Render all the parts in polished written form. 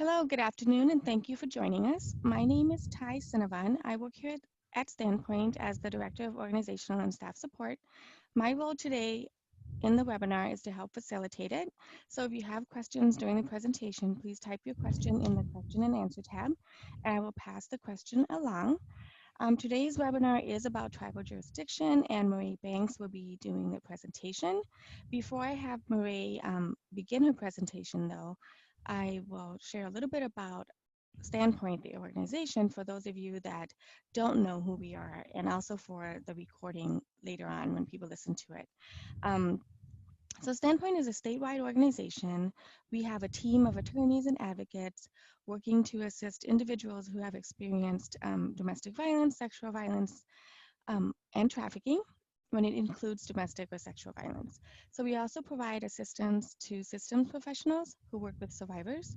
Hello, good afternoon, and thank you for joining us. My name is Ty Sinavan. I work here at Standpoint as the Director of Organizational and Staff Support. My role today in the webinar is to help facilitate it. So if you have questions during the presentation, please type your question in the question and answer tab, and I will pass the question along. Today's webinar is about tribal jurisdiction, and Marie Banks will be doing the presentation. Before I have Marie begin her presentation, though, I will share a little bit about Standpoint, the organization, for those of you that don't know who we are, and also for the recording later on when people listen to it. So Standpoint is a statewide organization. We have a team of attorneys and advocates working to assist individuals who have experienced domestic violence, sexual violence, and trafficking when it includes domestic or sexual violence. So we also provide assistance to systems professionals who work with survivors.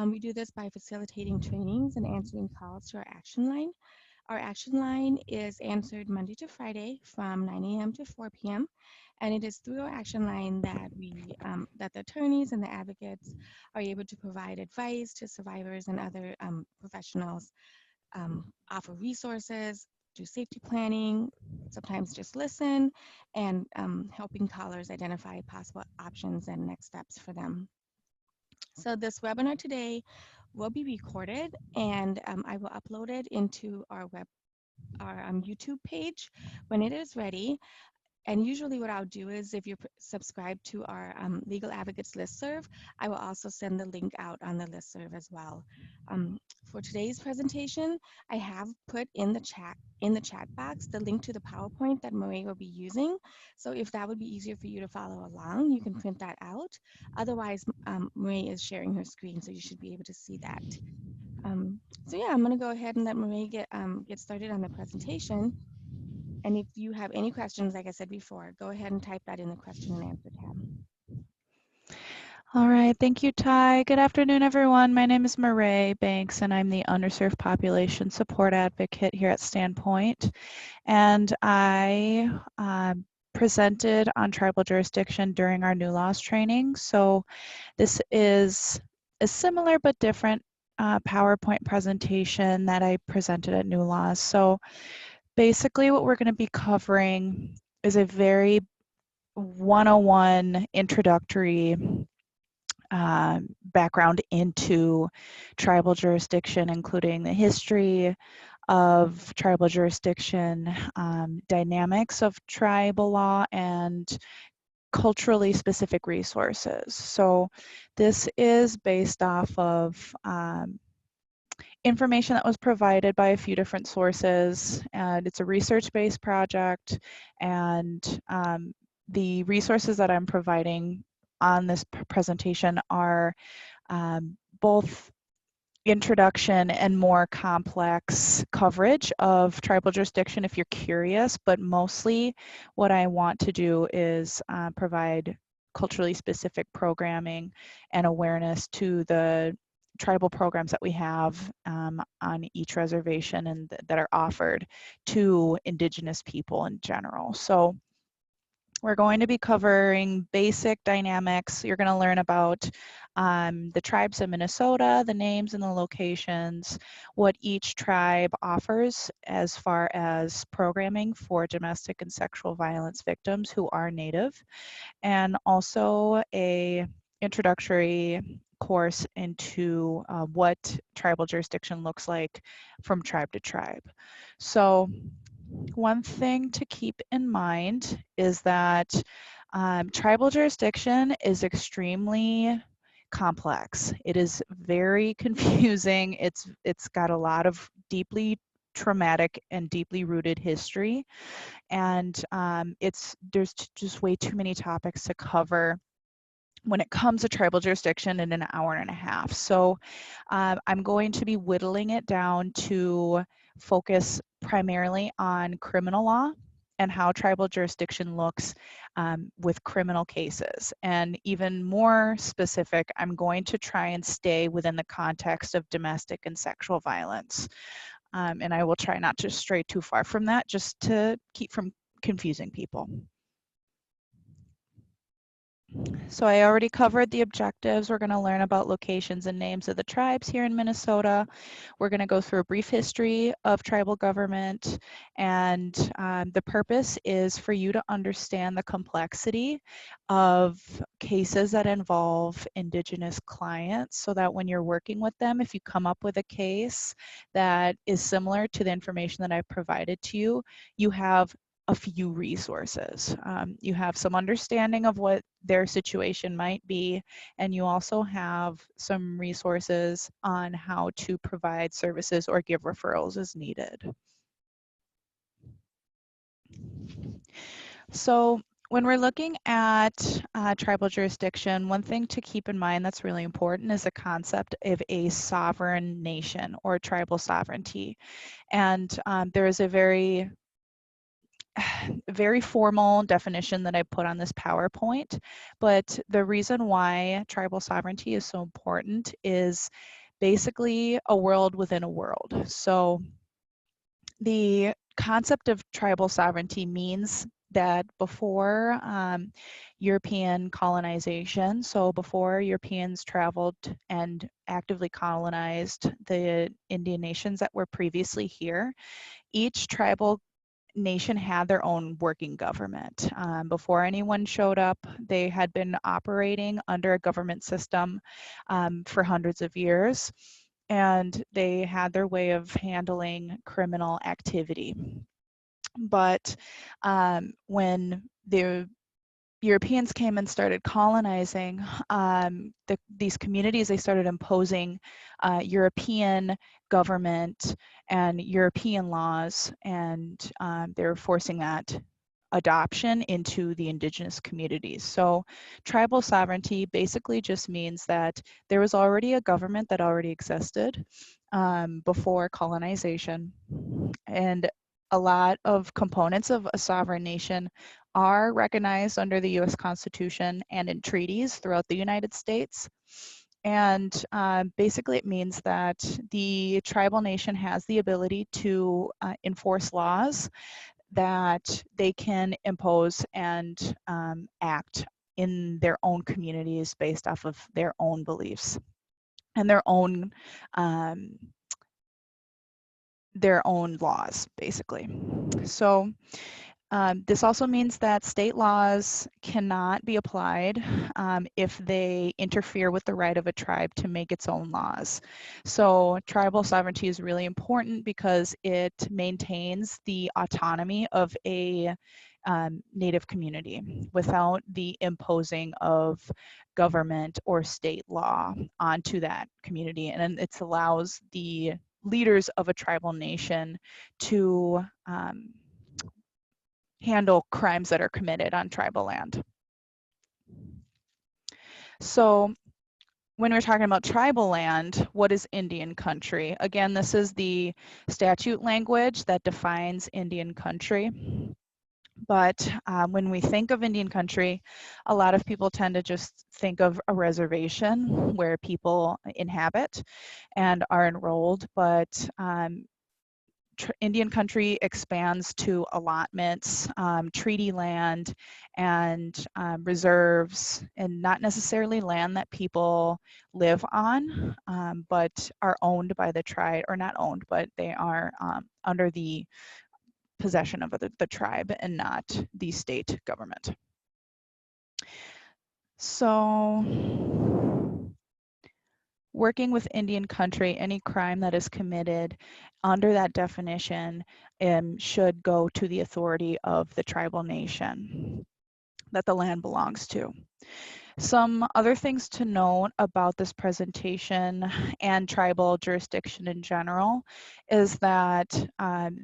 We do this by facilitating trainings and answering calls to our action line. Our action line is answered Monday to Friday from 9 a.m. to 4 p.m. And it is through our action line that that the attorneys and the advocates are able to provide advice to survivors and other professionals, offer resources, do safety planning, sometimes just listen, and helping callers identify possible options and next steps for them. So this webinar today will be recorded, and I will upload it into our YouTube page when it is ready. And usually what I'll do is if you're subscribed to our Legal Advocates listserv, I will also send the link out on the listserv as well. For today's presentation, I have put in the chat box the link to the PowerPoint that Marie will be using. So if that would be easier for you to follow along, you can print that out. Otherwise, Marie is sharing her screen, so you should be able to see that. So yeah, I'm going to go ahead and let Marie get started on the presentation. And if you have any questions, like I said before, go ahead and type that in the question and answer tab. All right, thank you, Ty. Good afternoon, everyone. My name is Mille Banks, and I'm the Underserved Population Support Advocate here at Standpoint. And I presented on tribal jurisdiction during our new laws training. So this is a similar but different PowerPoint presentation that I presented at New Laws. So basically what we're going to be covering is a very 101 introductory background into tribal jurisdiction, including the history of tribal jurisdiction, dynamics of tribal law, and culturally specific resources. So this is based off of information that was provided by a few different sources, and it's a research-based project, and the resources that I'm providing on this presentation are both introduction and more complex coverage of tribal jurisdiction if you're curious, but mostly what I want to do is provide culturally specific programming and awareness to the tribal programs that we have on each reservation and that are offered to indigenous people in general. So we're going to be covering basic dynamics. You're going to learn about the tribes of Minnesota, the names and the locations, what each tribe offers as far as programming for domestic and sexual violence victims who are Native, and also a introductory course into what tribal jurisdiction looks like from tribe to tribe. So one thing to keep in mind is that tribal jurisdiction is extremely complex. It is very confusing. It's got a lot of deeply traumatic and deeply rooted history, and there's just way too many topics to cover when it comes to tribal jurisdiction in an hour and a half. So I'm going to be whittling it down to focus primarily on criminal law and how tribal jurisdiction looks with criminal cases. And even more specific, I'm going to try and stay within the context of domestic and sexual violence. And I will try not to stray too far from that, just to keep from confusing people. So I already covered the objectives. We're going to learn about locations and names of the tribes here in Minnesota. We're going to go through a brief history of tribal government, and the purpose is for you to understand the complexity of cases that involve Indigenous clients, so that when you're working with them, if you come up with a case that is similar to the information that I've provided to you, you have a few resources. You have some understanding of what their situation might be, and you also have some resources on how to provide services or give referrals as needed. So when we're looking at tribal jurisdiction, one thing to keep in mind that's really important is the concept of a sovereign nation or tribal sovereignty. And there is a very formal definition that I put on this PowerPoint, but the reason why tribal sovereignty is so important is basically a world within a world. So the concept of tribal sovereignty means that before European colonization, so before Europeans traveled and actively colonized the Indian nations that were previously here, each tribal nation had their own working government. Before anyone showed up, they had been operating under a government system for hundreds of years, and they had their way of handling criminal activity. But when the Europeans came and started colonizing these communities, they started imposing European government and European laws, and they were forcing that adoption into the indigenous communities. So tribal sovereignty basically just means that there was already a government that already existed before colonization, and a lot of components of a sovereign nation are recognized under the US Constitution and in treaties throughout the United States. And basically it means that the tribal nation has the ability to enforce laws that they can impose and act in their own communities based off of their own beliefs and their own laws, basically. So this also means that state laws cannot be applied if they interfere with the right of a tribe to make its own laws. So tribal sovereignty is really important because it maintains the autonomy of a Native community without the imposing of government or state law onto that community. And it allows the leaders of a tribal nation to handle crimes that are committed on tribal land. So when we're talking about tribal land, what is Indian country? Again, this is the statute language that defines Indian country. But when we think of Indian country, a lot of people tend to just think of a reservation where people inhabit and are enrolled, but Indian country expands to allotments, treaty land, and reserves, and not necessarily land that people live on, but are owned by the tribe, or not owned, but they are under the possession of the tribe and not the state government. So working with Indian country, any crime that is committed under that definition should go to the authority of the tribal nation that the land belongs to. Some other things to note about this presentation and tribal jurisdiction in general is that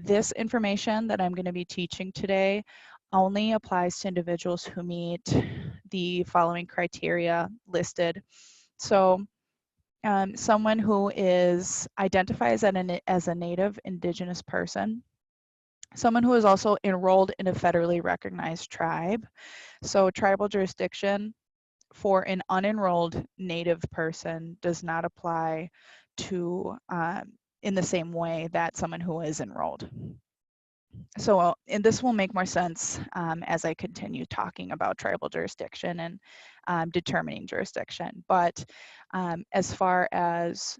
this information that I'm going to be teaching today only applies to individuals who meet the following criteria listed. So someone who identifies as a Native Indigenous person, someone who is also enrolled in a federally recognized tribe. So tribal jurisdiction for an unenrolled Native person does not apply to in the same way that someone who is enrolled. So, and this will make more sense as I continue talking about tribal jurisdiction and determining jurisdiction. But as far as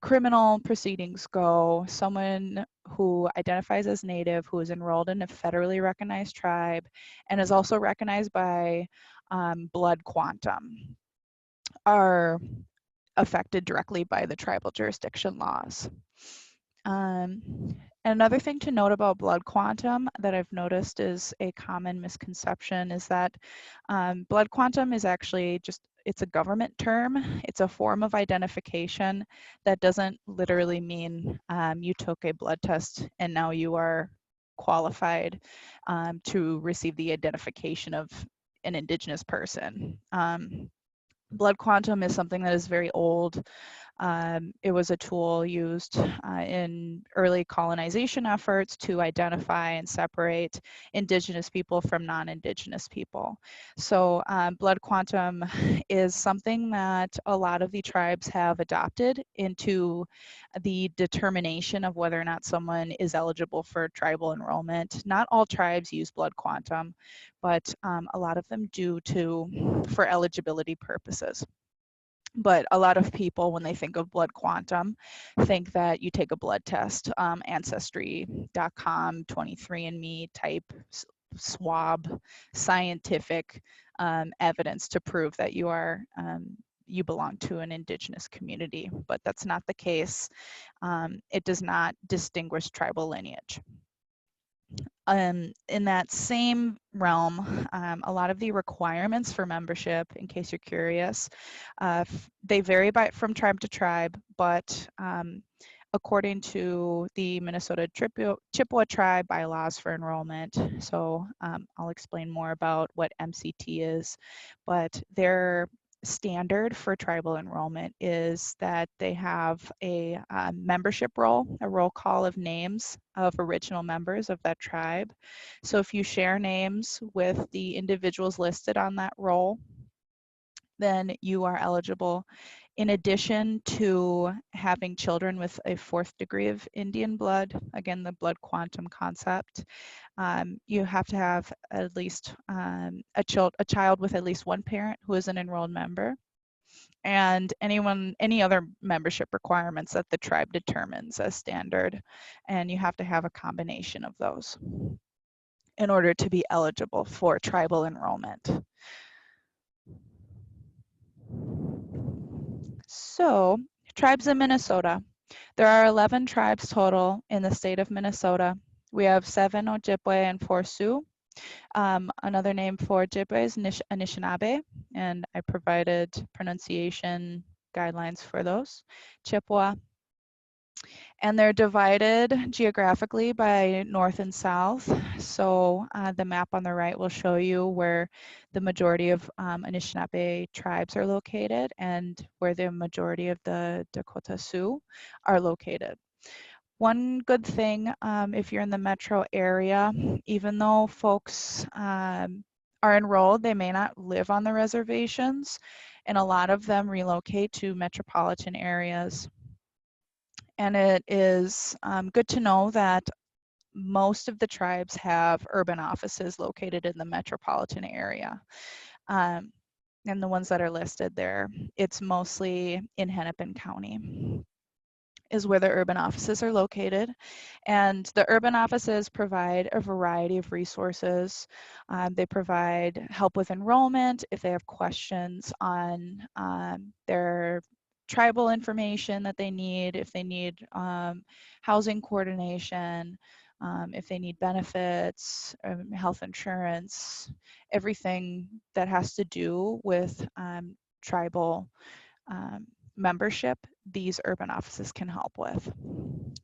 criminal proceedings go, someone who identifies as Native, who is enrolled in a federally recognized tribe, and is also recognized by blood quantum, are affected directly by the tribal jurisdiction laws. Another thing to note about blood quantum that I've noticed is a common misconception is that blood quantum is actually just, it's a government term. It's a form of identification that doesn't literally mean you took a blood test and now you are qualified to receive the identification of an indigenous person. Blood quantum is something that is very old. It was a tool used in early colonization efforts to identify and separate indigenous people from non-indigenous people. So blood quantum is something that a lot of the tribes have adopted into the determination of whether or not someone is eligible for tribal enrollment. Not all tribes use blood quantum, but a lot of them do for eligibility purposes. But a lot of people, when they think of blood quantum, think that you take a blood test, Ancestry.com, 23andMe type swab, scientific evidence to prove that you belong to an indigenous community. But that's not the case. It does not distinguish tribal lineage. In that same realm, a lot of the requirements for membership, in case you're curious, they vary from tribe to tribe, but according to the Minnesota Chippewa tribe bylaws for enrollment, so I'll explain more about what MCT is, but their standard for tribal enrollment is that they have a membership roll, a roll call of names of original members of that tribe. So if you share names with the individuals listed on that roll, then you are eligible. In addition to having children with a 4th degree of Indian blood, again, the blood quantum concept, you have to have at least a child with at least one parent who is an enrolled member, and any other membership requirements that the tribe determines as standard. And you have to have a combination of those in order to be eligible for tribal enrollment. So, tribes in Minnesota. There are 11 tribes total in the state of Minnesota. We have 7 Ojibwe and 4 Sioux. Another name for Ojibwe is Anishinaabe, and I provided pronunciation guidelines for those. Chippewa. And they're divided geographically by north and south. So the map on the right will show you where the majority of Anishinaabe tribes are located and where the majority of the Dakota Sioux are located. One good thing, if you're in the metro area, even though folks are enrolled, they may not live on the reservations, and a lot of them relocate to metropolitan areas. And it is good to know that most of the tribes have urban offices located in the metropolitan area. And the ones that are listed there, it's mostly in Hennepin County is where the urban offices are located. And the urban offices provide a variety of resources. They provide help with enrollment if they have questions on their tribal information that they need, if they need housing coordination, if they need benefits, health insurance, everything that has to do with tribal membership, these urban offices can help with.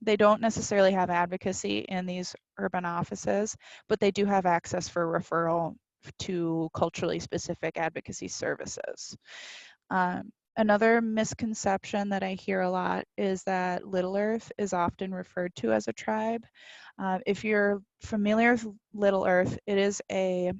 They don't necessarily have advocacy in these urban offices, but they do have access for referral to culturally specific advocacy services. Another misconception that I hear a lot is that Little Earth is often referred to as a tribe. If you're familiar with Little Earth, it is a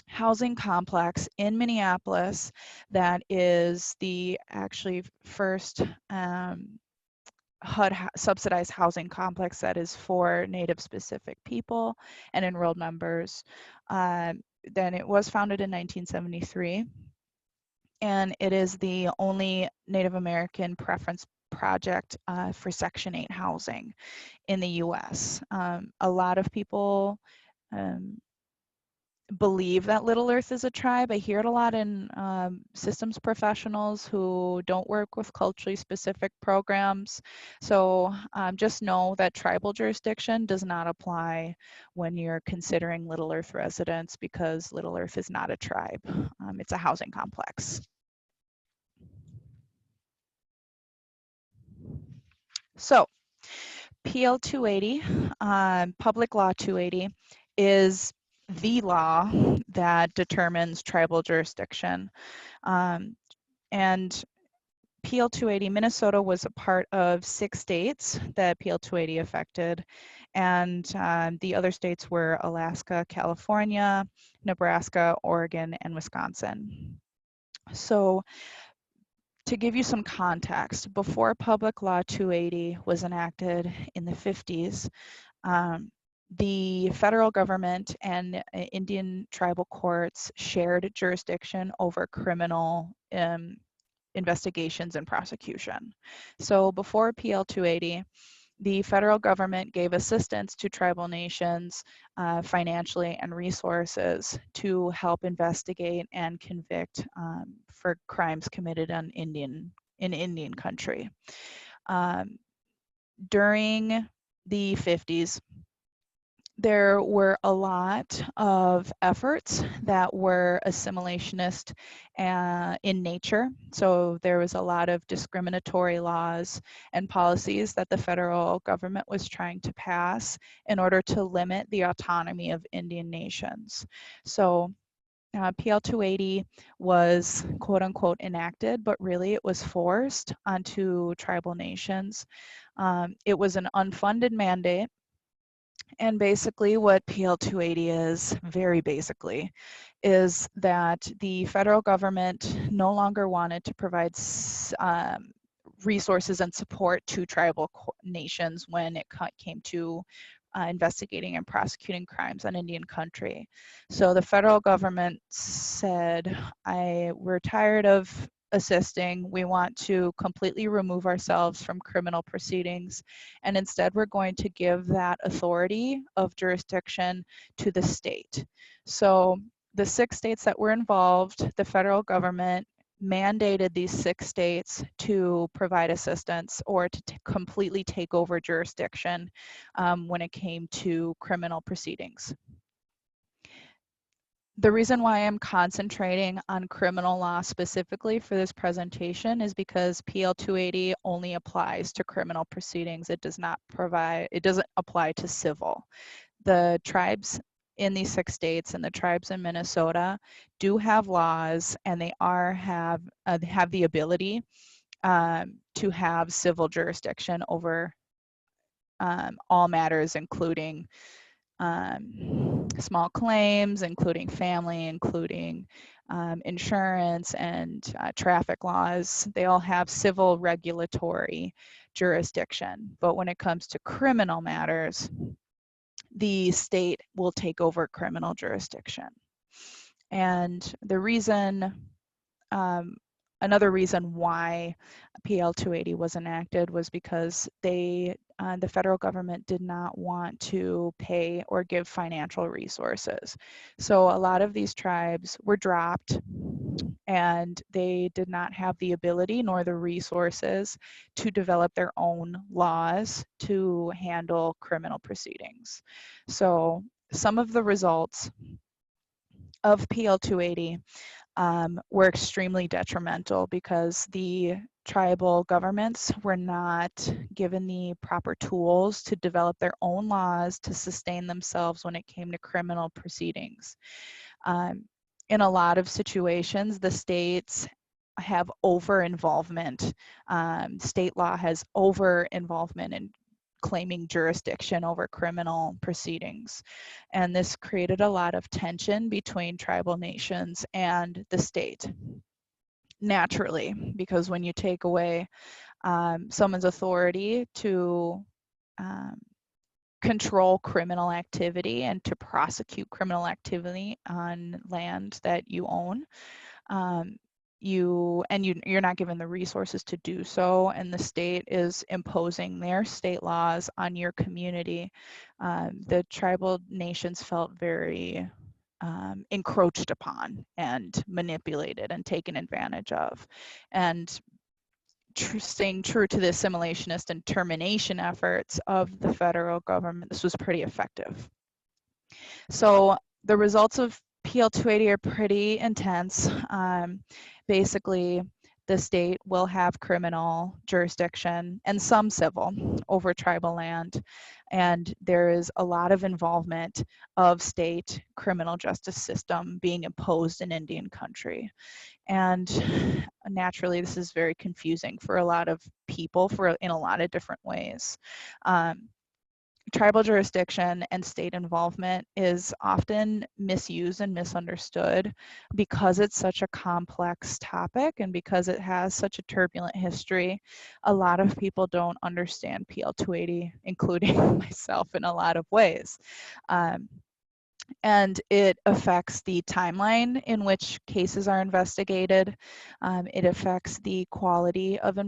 housing complex in Minneapolis that is the actually first HUD subsidized housing complex that is for Native specific people and enrolled members. Then it was founded in 1973. and it is the only Native American preference project for Section 8 housing in the US. A lot of people believe that Little Earth is a tribe. I hear it a lot in systems professionals who don't work with culturally specific programs. So just know that tribal jurisdiction does not apply when you're considering Little Earth residents, because Little Earth is not a tribe. It's a housing complex. So PL 280, Public Law 280, is the law that determines tribal jurisdiction. And PL 280, Minnesota was a part of 6 states that PL 280 affected. And the other states were Alaska, California, Nebraska, Oregon, and Wisconsin. So to give you some context, before Public Law 280 was enacted in the 50s, the federal government and Indian tribal courts shared jurisdiction over criminal investigations and prosecution. So before PL 280, the federal government gave assistance to tribal nations financially and resources to help investigate and convict for crimes committed on in Indian country. During the 50s, there were a lot of efforts that were assimilationist in nature. So there was a lot of discriminatory laws and policies that the federal government was trying to pass in order to limit the autonomy of Indian nations. So PL 280 was quote unquote enacted, but really it was forced onto tribal nations. It was an unfunded mandate. And basically what PL 280 is, very basically, is that the federal government no longer wanted to provide resources and support to tribal nations when it came to investigating and prosecuting crimes on Indian country. So the federal government said, we're tired of assisting. We want to completely remove ourselves from criminal proceedings, and instead we're going to give that authority of jurisdiction to the state. So the 6 states that were involved, the federal government mandated these 6 states to provide assistance or to completely take over jurisdiction when it came to criminal proceedings. The reason why I'm concentrating on criminal law specifically for this presentation is because PL 280 only applies to criminal proceedings. It doesn't apply to civil. The tribes in these 6 states and the tribes in Minnesota do have laws, and they have the ability to have civil jurisdiction over all matters, including small claims, including family, including insurance and traffic laws. They all have civil regulatory jurisdiction. But when it comes to criminal matters, the state will take over criminal jurisdiction. And the reason, another reason why PL 280 was enacted was because the federal government did not want to pay or give financial resources. So a lot of these tribes were dropped, and they did not have the ability nor the resources to develop their own laws to handle criminal proceedings. So some of the results of PL 280 were extremely detrimental because the tribal governments were not given the proper tools to develop their own laws to sustain themselves when it came to criminal proceedings. In a lot of situations, the states have over-involvement. State law has over-involvement in claiming jurisdiction over criminal proceedings. And this created a lot of tension between tribal nations and the state. Naturally, because when you take away someone's authority to control criminal activity and to prosecute criminal activity on land that you own, you're not given the resources to do so, and the state is imposing their state laws on your community. The tribal nations felt very encroached upon and manipulated and taken advantage of. And staying true to the assimilationist and termination efforts of the federal government, this was pretty effective. So the results of PL 280 are pretty intense. Basically, the state will have criminal jurisdiction and some civil over tribal land. And there is a lot of involvement of state criminal justice system being imposed in Indian country. And naturally, this is very confusing for a lot of people in a lot of different ways. Tribal jurisdiction and state involvement is often misused and misunderstood because it's such a complex topic and because it has such a turbulent history. A lot of people don't understand PL 280, including myself in a lot of ways. And it affects the timeline in which cases are investigated. It affects the quality of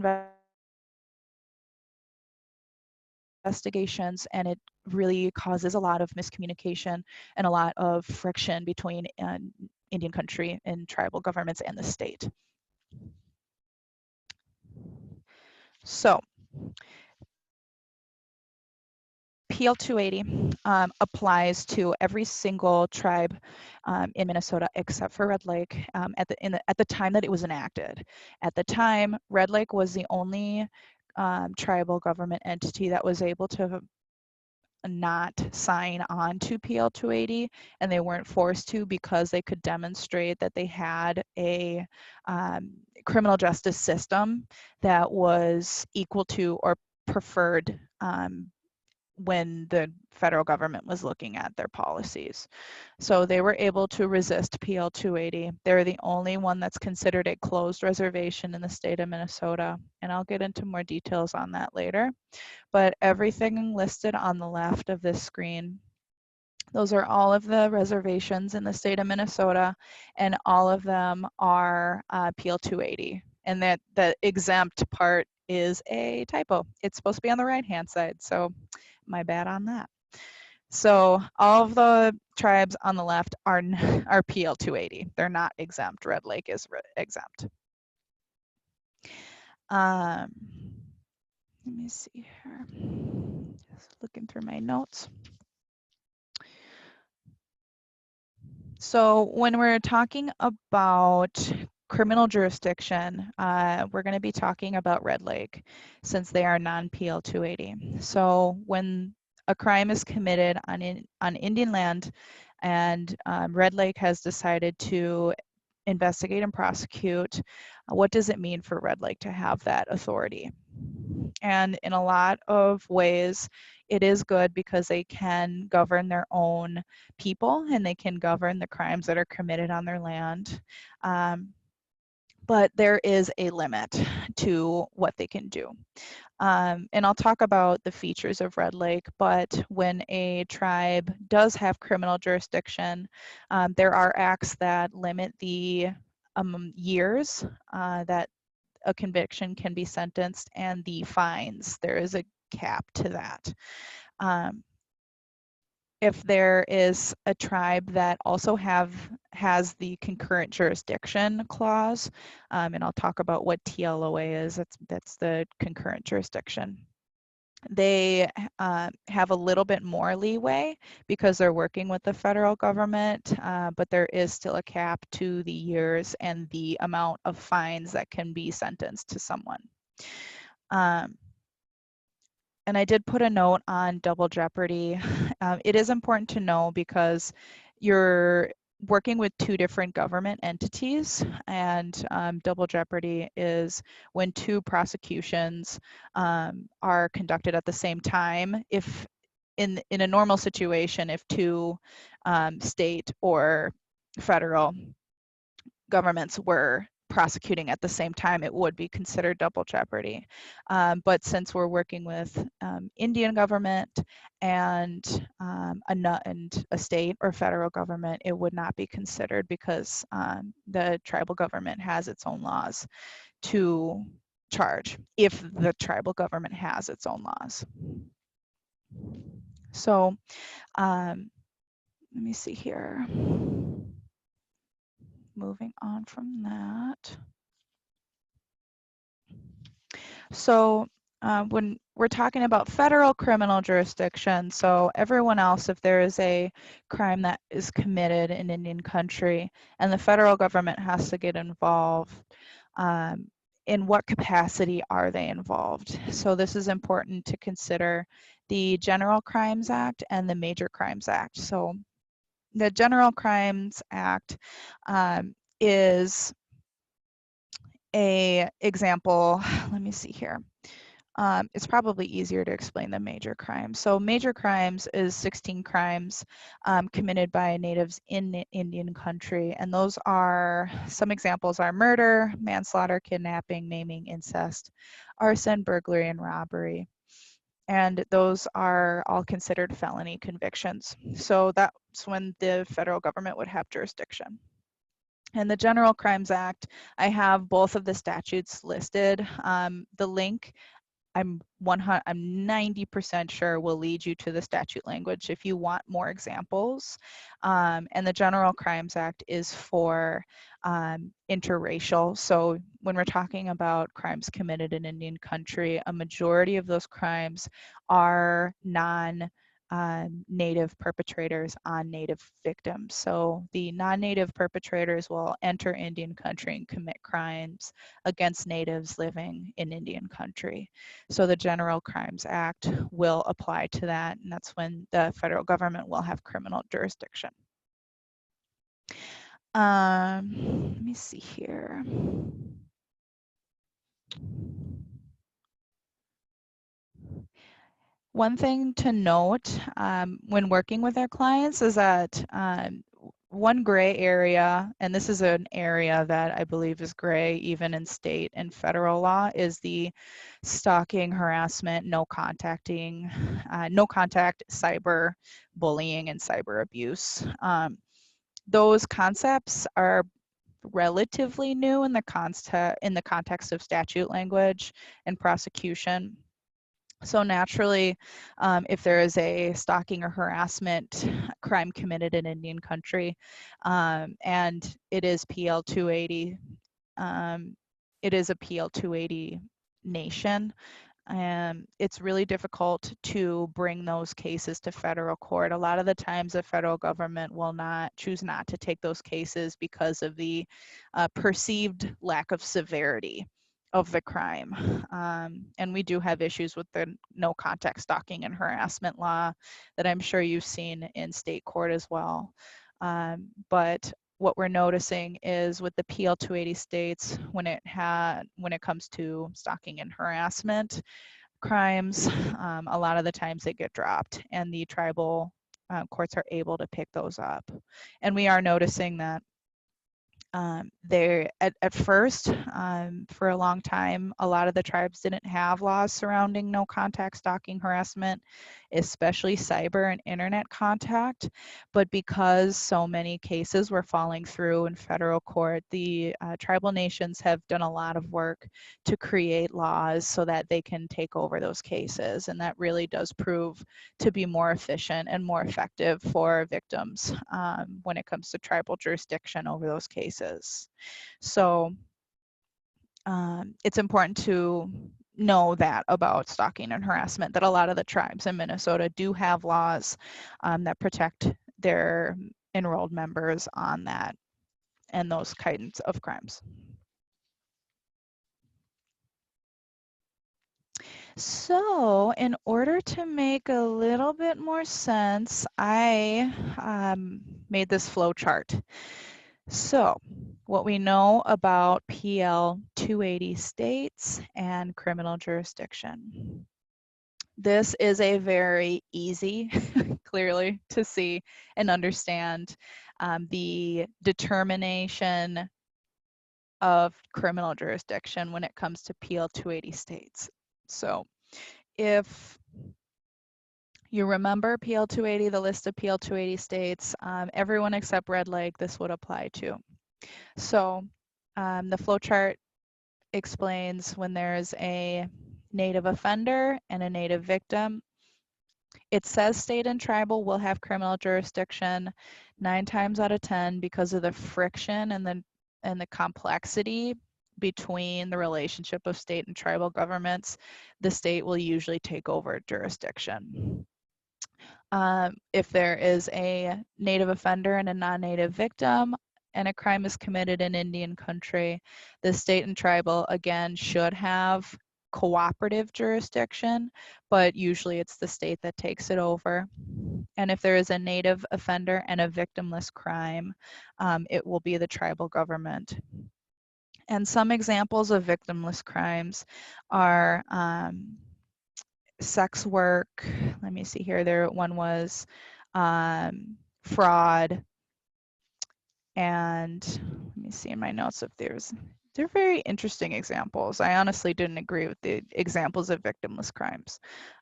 investigations, and it really causes a lot of miscommunication and a lot of friction between Indian country and tribal governments and the state. So PL 280 applies to every single tribe in Minnesota except for Red Lake at the time that it was enacted. At the time, Red Lake was the only tribal government entity that was able to not sign on to PL 280, and they weren't forced to because they could demonstrate that they had a criminal justice system that was equal to or preferred when the federal government was looking at their policies. So they were able to resist PL 280. They're the only one that's considered a closed reservation in the state of Minnesota, and I'll get into more details on that later. But everything listed on the left of this screen, those are all of the reservations in the state of Minnesota, and all of them are PL 280. And that the exempt part is a typo. It's supposed to be on the right-hand side, so my bad on that. So all of the tribes on the left are PL 280. They're not exempt. Red Lake is exempt. Let me see here. Just looking through my notes. So when we're talking about criminal jurisdiction, we're going to be talking about Red Lake since they are non-PL 280. So when a crime is committed on Indian land and Red Lake has decided to investigate and prosecute, what does it mean for Red Lake to have that authority? And in a lot of ways, it is good because they can govern their own people and they can govern the crimes that are committed on their land. But there is a limit to what they can do. And I'll talk about the features of Red Lake, but when a tribe does have criminal jurisdiction, there are acts that limit the years that a conviction can be sentenced and the fines. There is a cap to that. If there is a tribe that also has the concurrent jurisdiction clause, and I'll talk about what TLOA is, that's the concurrent jurisdiction. They have a little bit more leeway because they're working with the federal government, but there is still a cap to the years and the amount of fines that can be sentenced to someone. And I did put a note on double jeopardy. It is important to know because you're working with two different government entities, and double jeopardy is when two prosecutions are conducted at the same time. If in a normal situation, if two state or federal governments were prosecuting at the same time, it would be considered double jeopardy. But since we're working with Indian government and a state or federal government, it would not be considered because the tribal government has its own laws to charge if the tribal government has its own laws. So let me see here. Moving on from that. So when we're talking about federal criminal jurisdiction, so everyone else, if there is a crime that is committed in Indian country and the federal government has to get involved, in what capacity are they involved? So this is important to consider the General Crimes Act and the Major Crimes Act. So the General Crimes Act is a example. Let me see here. It's probably easier to explain the major crimes. So major crimes is 16 crimes committed by natives in Indian country. And those are, some examples are murder, manslaughter, kidnapping, maiming, incest, arson, burglary, and robbery. And those are all considered felony convictions. So that's when the federal government would have jurisdiction. And the General Crimes Act, I have both of the statutes listed. The link, I'm 90% sure will lead you to the statute language if you want more examples. And the General Crimes Act is for interracial. So when we're talking about crimes committed in Indian country, a majority of those crimes are non-native perpetrators on native victims. So the non-native perpetrators will enter Indian country and commit crimes against natives living in Indian country. So the General Crimes Act will apply to that, and that's when the federal government will have criminal jurisdiction. Let me see here. One thing to note when working with our clients is that one gray area, and this is an area that I believe is gray even in state and federal law, is the stalking, harassment, no contact cyber bullying and cyber abuse. Those concepts are relatively new in the context of statute language and prosecution. So naturally, if there is a stalking or harassment crime committed in Indian country, and it is PL 280, it is a PL 280 nation, it's really difficult to bring those cases to federal court. A lot of the times the federal government will choose not to take those cases because of the perceived lack of severity of the crime. And we do have issues with the no contact stalking and harassment law that I'm sure you've seen in state court as well. But what we're noticing is with the PL 280 states, when it comes to stalking and harassment crimes, a lot of the times they get dropped and the tribal courts are able to pick those up. And we are noticing that at first, for a long time, a lot of the tribes didn't have laws surrounding no contact stalking harassment, especially cyber and internet contact. But because so many cases were falling through in federal court, the tribal nations have done a lot of work to create laws so that they can take over those cases. And that really does prove to be more efficient and more effective for victims when it comes to tribal jurisdiction over those cases. So it's important to know that about stalking and harassment, that a lot of the tribes in Minnesota do have laws that protect their enrolled members on that and those kinds of crimes. So in order to make a little bit more sense, I made this flow chart. So what we know about PL 280 states and criminal jurisdiction. This is a very easy, clearly, to see and understand the determination of criminal jurisdiction when it comes to PL 280 states. So if you remember PL 280, the list of PL 280 states, everyone except Red Lake, this would apply to. So the flowchart explains when there's a native offender and a native victim. It says state and tribal will have criminal jurisdiction 9 times out of 10 because of the friction and the complexity between the relationship of state and tribal governments. The state will usually take over jurisdiction. If there is a native offender and a non-native victim and a crime is committed in Indian country, the state and tribal again should have cooperative jurisdiction, but usually it's the state that takes it over. And if there is a native offender and a victimless crime, it will be the tribal government. And some examples of victimless crimes are sex work. Let me see here. One was fraud. And let me see in my notes if they're very interesting examples. I honestly didn't agree with the examples of victimless crimes.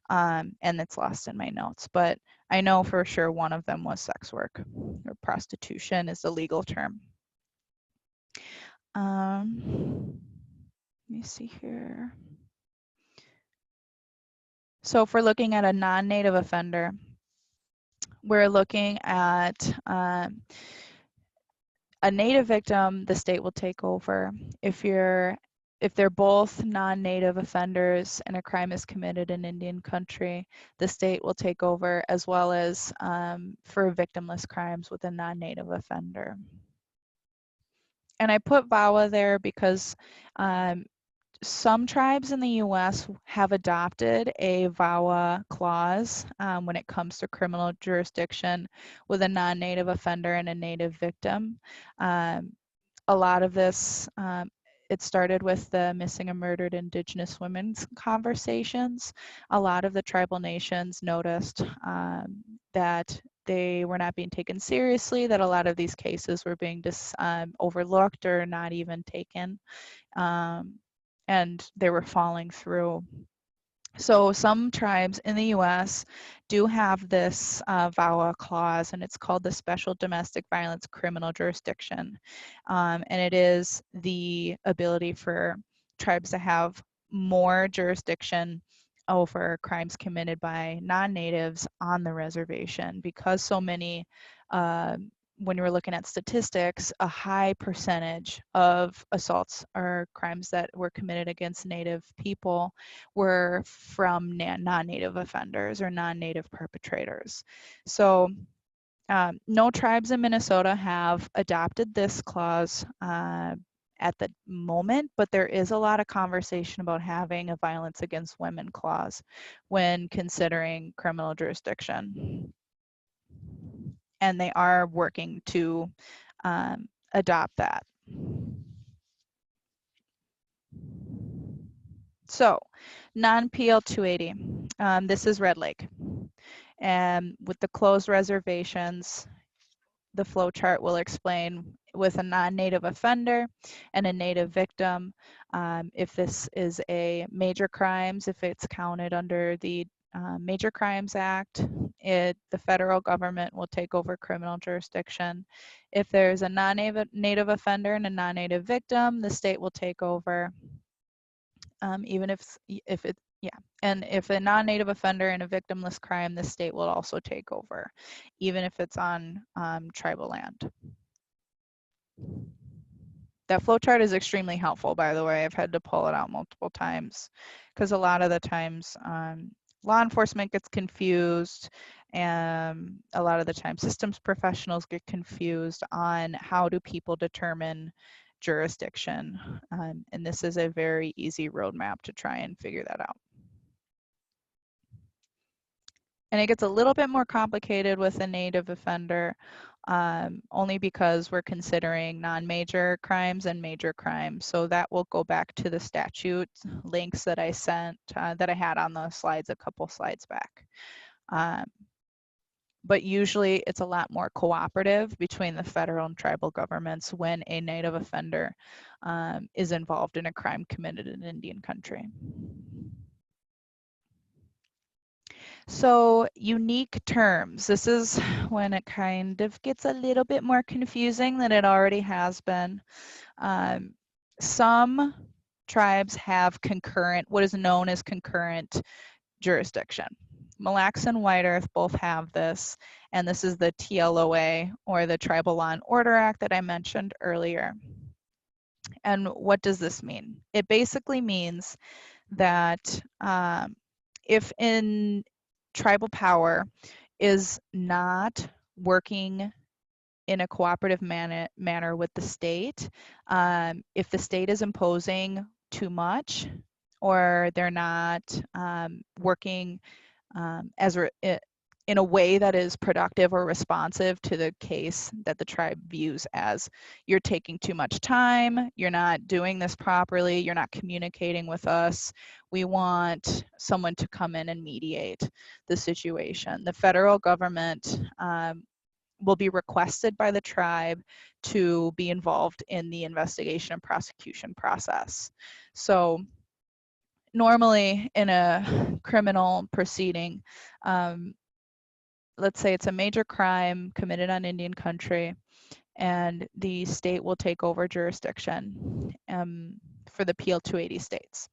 And it's lost in my notes, but I know for sure one of them was sex work, or prostitution is the legal term. Let me see here. So if we're looking at a non-native offender, we're looking at a native victim, the state will take over. If they're both non-native offenders and a crime is committed in Indian country, the state will take over, as well as for victimless crimes with a non-native offender. And I put VAWA there because some tribes in the US have adopted a VAWA clause when it comes to criminal jurisdiction with a non-native offender and a native victim. A lot of this, it started with the missing and murdered indigenous women's conversations. A lot of the tribal nations noticed that they were not being taken seriously, that a lot of these cases were being overlooked or not even taken. And they were falling through. So some tribes in the US do have this VAWA clause, and it's called the Special Domestic Violence Criminal Jurisdiction. And it is the ability for tribes to have more jurisdiction over crimes committed by non-natives on the reservation, because so many when you're looking at statistics, a high percentage of assaults or crimes that were committed against Native people were from non-Native offenders or non-Native perpetrators. So no tribes in Minnesota have adopted this clause at the moment, but there is a lot of conversation about having a violence against women clause when considering criminal jurisdiction. And they are working to adopt that. So, non-PL 280. This is Red Lake. And with the closed reservations, the flow chart will explain with a non-native offender and a native victim, if this is a major crimes, if it's counted under the Major Crimes Act, the federal government will take over criminal jurisdiction. If there's a non-native offender and a non-native victim, the state will take over. Even if it, yeah. And if a non-native offender and a victimless crime, the state will also take over, even if it's on tribal land. That flowchart is extremely helpful, by the way. I've had to pull it out multiple times because a lot of the times law enforcement gets confused, and a lot of the time systems professionals get confused on how do people determine jurisdiction. And this is a very easy roadmap to try and figure that out. And it gets a little bit more complicated with a native offender, only because we're considering non-major crimes and major crimes. So that will go back to the statute links that I sent, that I had on the slides a couple slides back. but usually it's a lot more cooperative between the federal and tribal governments when a Native offender is involved in a crime committed in Indian country. So unique terms. This is when it kind of gets a little bit more confusing than it already has been. Some tribes have concurrent, what is known as concurrent jurisdiction. Mille Lacs and White Earth both have this, and this is the TLOA, or the Tribal Law and Order Act that I mentioned earlier. And what does this mean? It basically means that if in tribal power is not working in a cooperative manner with the state, if the state is imposing too much, or they're not working in a way that is productive or responsive to the case that the tribe views as, you're taking too much time, you're not doing this properly, you're not communicating with us, we want someone to come in and mediate the situation. The federal government will be requested by the tribe to be involved in the investigation and prosecution process. So normally in a criminal proceeding, let's say it's a major crime committed on Indian country, and the state will take over jurisdiction for the PL 280 states.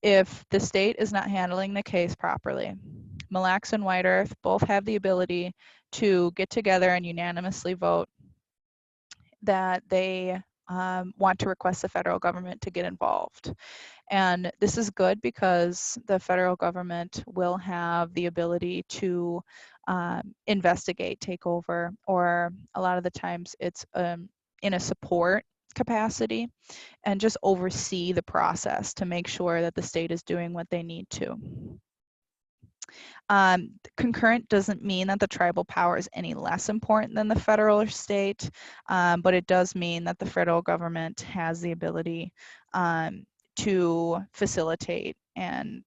If the state is not handling the case properly, Mille Lacs and White Earth both have the ability to get together and unanimously vote that they want to request the federal government to get involved. And this is good because the federal government will have the ability to investigate, take over, or a lot of the times it's in a support capacity, and just oversee the process to make sure that the state is doing what they need to. Concurrent doesn't mean that the tribal power is any less important than the federal or state, but it does mean that the federal government has the ability to facilitate and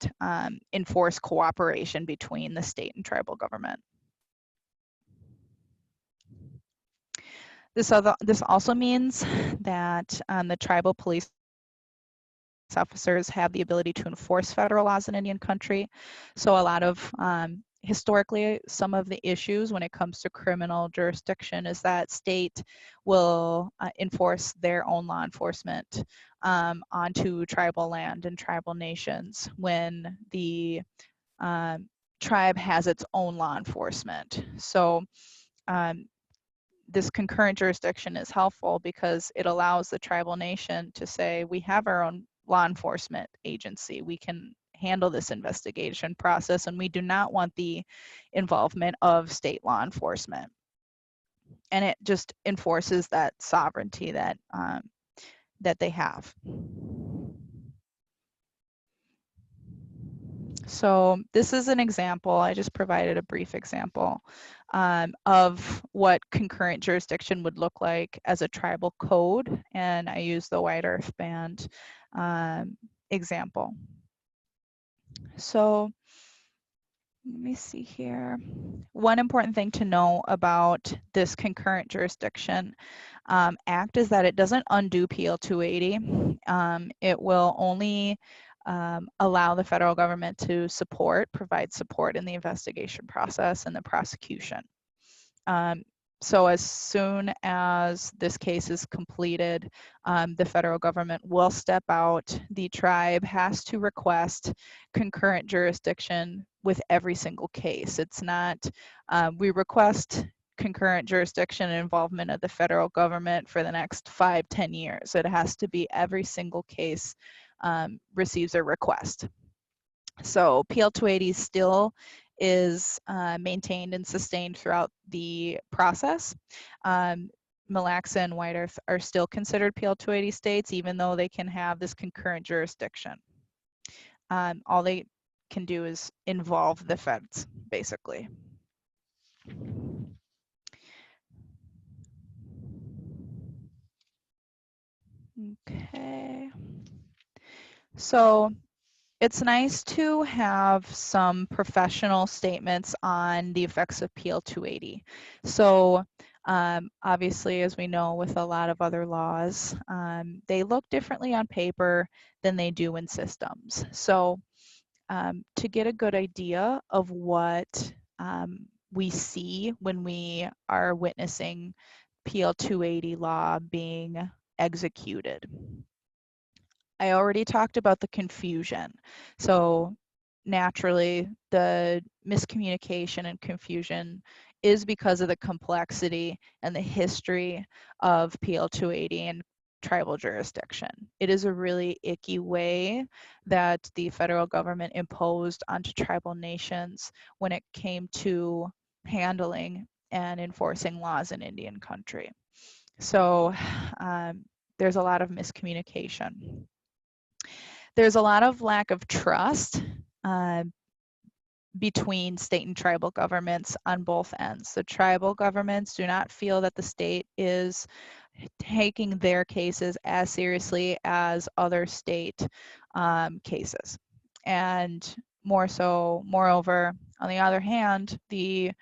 enforce cooperation between the state and tribal government. This also means that the tribal police officers have the ability to enforce federal laws in Indian country. So a lot of historically, some of the issues when it comes to criminal jurisdiction is that state will enforce their own law enforcement onto tribal land and tribal nations when the tribe has its own law enforcement. So this concurrent jurisdiction is helpful because it allows the tribal nation to say, we have our own law enforcement agency, we can handle this investigation process, and we do not want the involvement of state law enforcement. And it just enforces that sovereignty that that they have. So this is an example, I just provided a brief example of what concurrent jurisdiction would look like as a tribal code, and I use the White Earth Band example. So let me see here. One important thing to know about this concurrent jurisdiction act is that it doesn't undo PL 280. It will only allow the federal government to provide support in the investigation process and the prosecution. So as soon as this case is completed, the federal government will step out. The tribe has to request concurrent jurisdiction with every single case. It's not, we request concurrent jurisdiction and involvement of the federal government for the next 5-10 years. It has to be every single case receives a request. So PL 280 still is maintained and sustained throughout the process. Mille Lacs and White Earth are still considered PL 280 states, even though they can have this concurrent jurisdiction. All they can do is involve the feds, basically. Okay. So it's nice to have some professional statements on the effects of PL 280. So obviously, as we know with a lot of other laws, they look differently on paper than they do in systems. So to get a good idea of what we see when we are witnessing PL 280 law being executed. I already talked about the confusion. So naturally, the miscommunication and confusion is because of the complexity and the history of PL 280 and tribal jurisdiction. It is a really icky way that the federal government imposed onto tribal nations when it came to handling and enforcing laws in Indian country. So there's a lot of miscommunication. There's a lot of lack of trust between state and tribal governments on both ends. The tribal governments do not feel that the state is taking their cases as seriously as other state cases. And moreover, on the other hand, the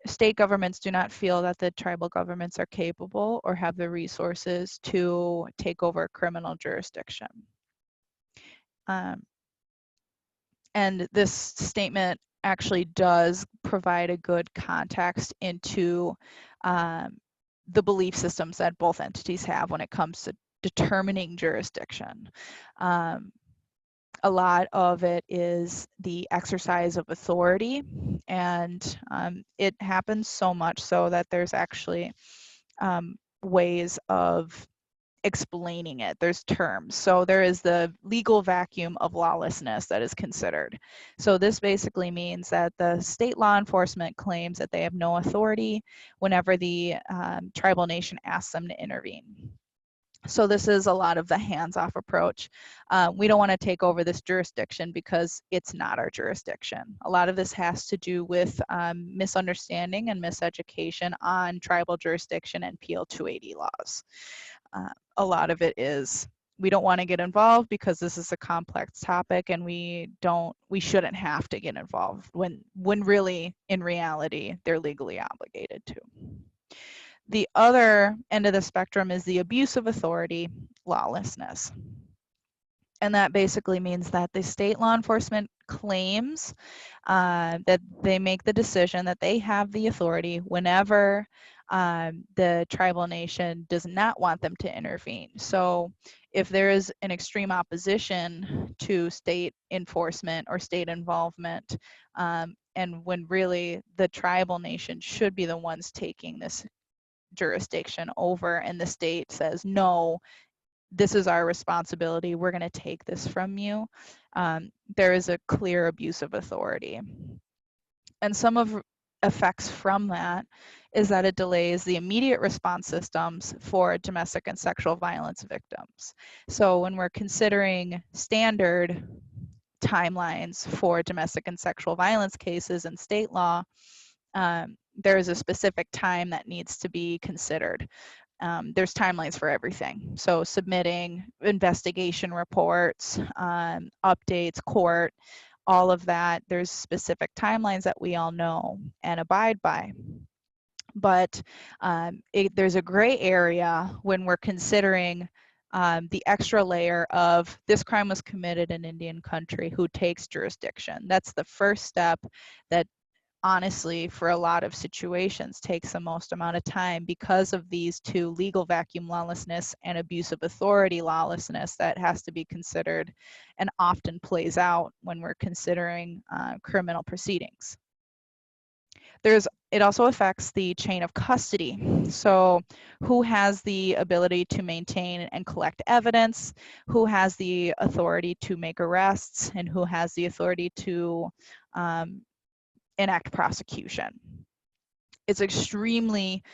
state governments do not feel that the tribal governments are capable or have the resources to take over criminal jurisdiction. And this statement actually does provide a good context into the belief systems that both entities have when it comes to determining jurisdiction. A lot of it is the exercise of authority, and it happens so much so that there's actually ways of explaining it. There's terms. So there is the legal vacuum of lawlessness that is considered. So this basically means that the state law enforcement claims that they have no authority whenever the tribal nation asks them to intervene. So this is a lot of the hands-off approach. We don't want to take over this jurisdiction because it's not our jurisdiction. A lot of this has to do with misunderstanding and miseducation on tribal jurisdiction and PL 280 laws. A lot of it is we don't want to get involved because this is a complex topic and we shouldn't have to get involved when really in reality they're legally obligated to. The other end of the spectrum is the abuse of authority, lawlessness. And that basically means that the state law enforcement claims that they make the decision that they have the authority whenever the tribal nation does not want them to intervene. So if there is an extreme opposition to state enforcement or state involvement, and when really the tribal nation should be the ones taking this jurisdiction over and the state says, no, this is our responsibility, we're going to take this from you, there is a clear abuse of authority. And some of effects from that is that it delays the immediate response systems for domestic and sexual violence victims. So when we're considering standard timelines for domestic and sexual violence cases in state law, there is a specific time that needs to be considered. There's timelines for everything. So submitting investigation reports, updates, court, all of that, there's specific timelines that we all know and abide by. But there's a gray area when we're considering the extra layer of this crime was committed in Indian country, who takes jurisdiction. That's the first step that honestly, for a lot of situations, takes the most amount of time because of these two, legal vacuum lawlessness and abuse of authority lawlessness, that has to be considered and often plays out when we're considering criminal proceedings. It also affects the chain of custody. So who has the ability to maintain and collect evidence, who has the authority to make arrests, and who has the authority to enact prosecution. It's extremely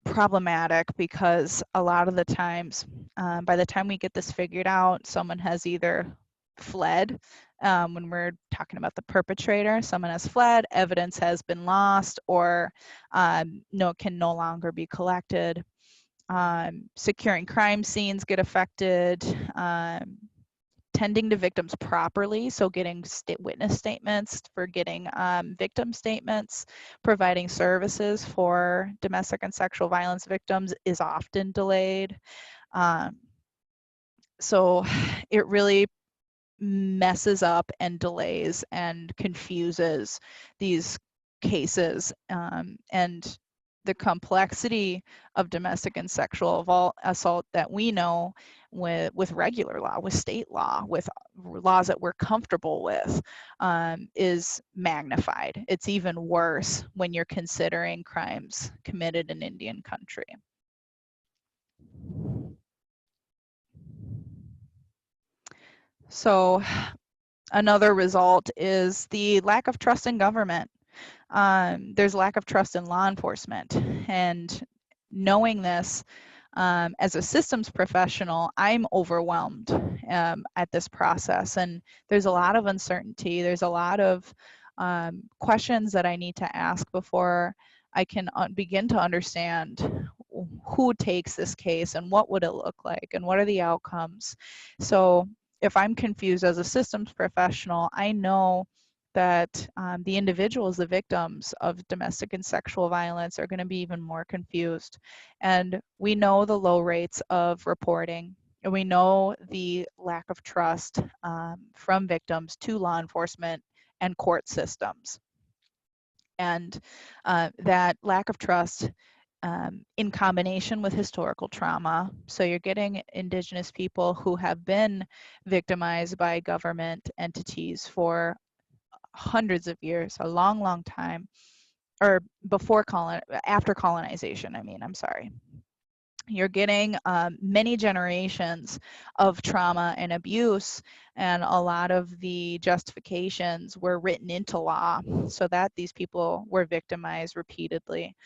problematic because a lot of the times, by the time we get this figured out, someone has either fled. When we're talking about the perpetrator, someone has fled, evidence has been lost, or can no longer be collected. Securing crime scenes get affected. tending to victims properly, so getting witness statements, for getting victim statements, providing services for domestic and sexual violence victims is often delayed. So it really messes up and delays and confuses these cases, and the complexity of domestic and sexual assault that we know with regular law, with state law, with laws that we're comfortable with, is magnified. It's even worse when you're considering crimes committed in Indian country. So another result is the lack of trust in government. There's lack of trust in law enforcement, and knowing this, as a systems professional, I'm overwhelmed at this process, and there's a lot of uncertainty. There's a lot of questions that I need to ask before I can begin to understand who takes this case and what would it look like and what are the outcomes. So if I'm confused as a systems professional, I know that the individuals, the victims of domestic and sexual violence, are going to be even more confused. And we know the low rates of reporting, and we know the lack of trust from victims to law enforcement and court systems. And that lack of trust, in combination with historical trauma. So you're getting indigenous people who have been victimized by government entities for hundreds of years, a long, long time, or after colonization, I'm sorry. You're getting many generations of trauma and abuse, and a lot of the justifications were written into law so that these people were victimized repeatedly,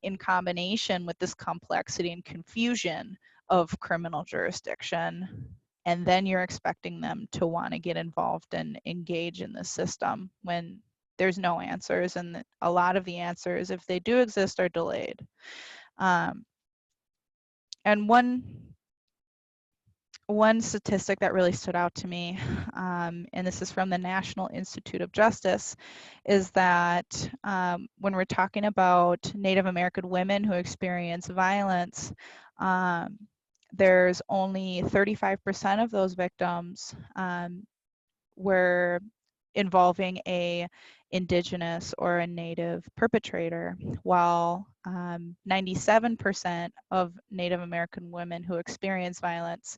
in combination with this complexity and confusion of criminal jurisdiction. And then you're expecting them to want to get involved and engage in the system when there's no answers, and a lot of the answers, if they do exist, are delayed. And one statistic that really stood out to me, and this is from the National Institute of Justice, is that when we're talking about Native American women who experience violence, there's only 35% of those victims were involving a indigenous or a native perpetrator, while 97% of Native American women who experience violence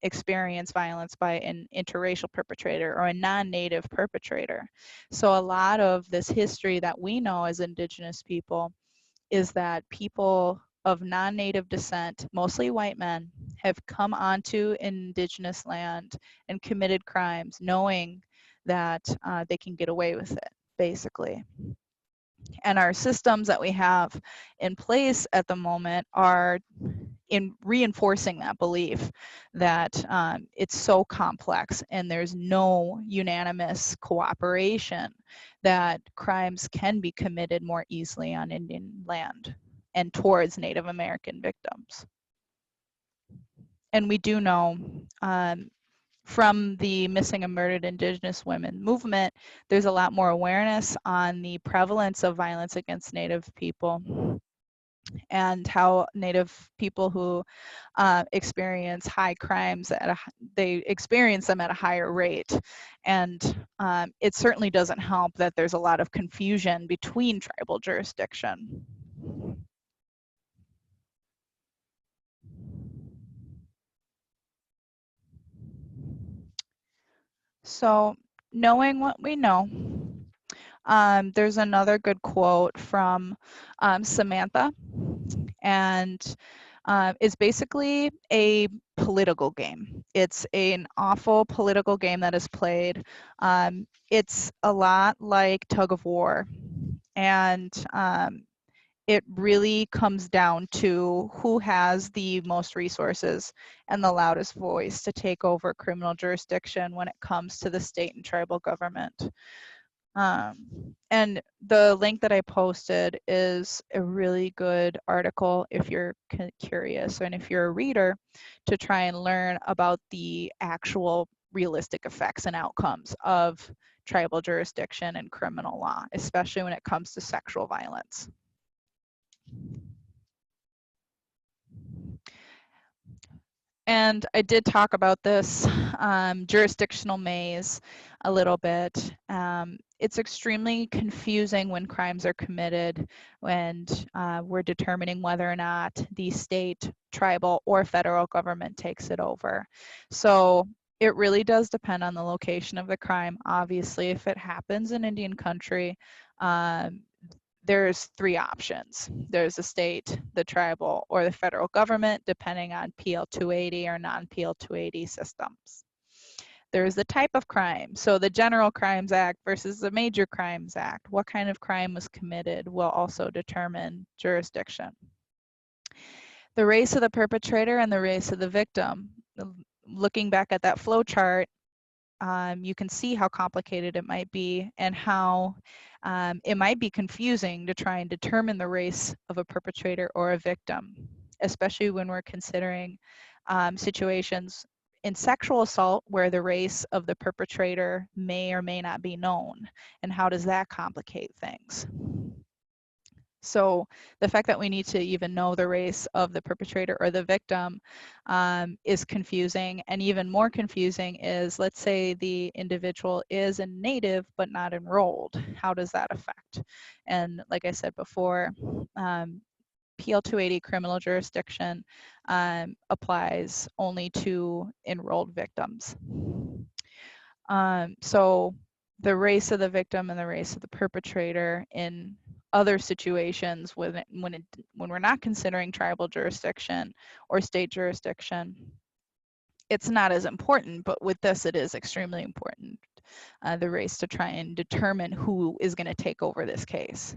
experience violence by an interracial perpetrator or a non-native perpetrator. So a lot of this history that we know as indigenous people is that people of non-native descent, mostly white men, have come onto indigenous land and committed crimes knowing that they can get away with it, basically. And our systems that we have in place at the moment are in reinforcing that belief that it's so complex and there's no unanimous cooperation that crimes can be committed more easily on Indian land and towards Native American victims. And we do know from the Missing and Murdered Indigenous Women movement, there's a lot more awareness on the prevalence of violence against Native people and how Native people who experience high crimes they experience them at a higher rate. And it certainly doesn't help that there's a lot of confusion between tribal jurisdiction. So knowing what we know, there's another good quote from Samantha, and it's basically a political game. It's an awful political game that is played. It's a lot like tug of war, and it really comes down to who has the most resources and the loudest voice to take over criminal jurisdiction when it comes to the state and tribal government. And the link that I posted is a really good article if you're curious and if you're a reader to try and learn about the actual realistic effects and outcomes of tribal jurisdiction and criminal law, especially when it comes to sexual violence. And I did talk about this jurisdictional maze a little bit. It's extremely confusing when crimes are committed when we're determining whether or not the state, tribal, or federal government takes it over. So it really does depend on the location of the crime. Obviously, if it happens in Indian country, there's three options. There's the state, the tribal, or the federal government, depending on PL 280 or non-PL 280 systems. There's the type of crime. So the General Crimes Act versus the Major Crimes Act. What kind of crime was committed will also determine jurisdiction. The race of the perpetrator and the race of the victim. Looking back at that flow chart, you can see how complicated it might be and how it might be confusing to try and determine the race of a perpetrator or a victim, especially when we're considering situations in sexual assault where the race of the perpetrator may or may not be known. And how does that complicate things? So the fact that we need to even know the race of the perpetrator or the victim is confusing. And even more confusing is, let's say the individual is a native but not enrolled. How does that affect? And like I said before, PL 280 criminal jurisdiction applies only to enrolled victims. So the race of the victim and the race of the perpetrator in other situations when we're not considering tribal jurisdiction or state jurisdiction, it's not as important, but with this it is extremely important, the race to try and determine who is going to take over this case.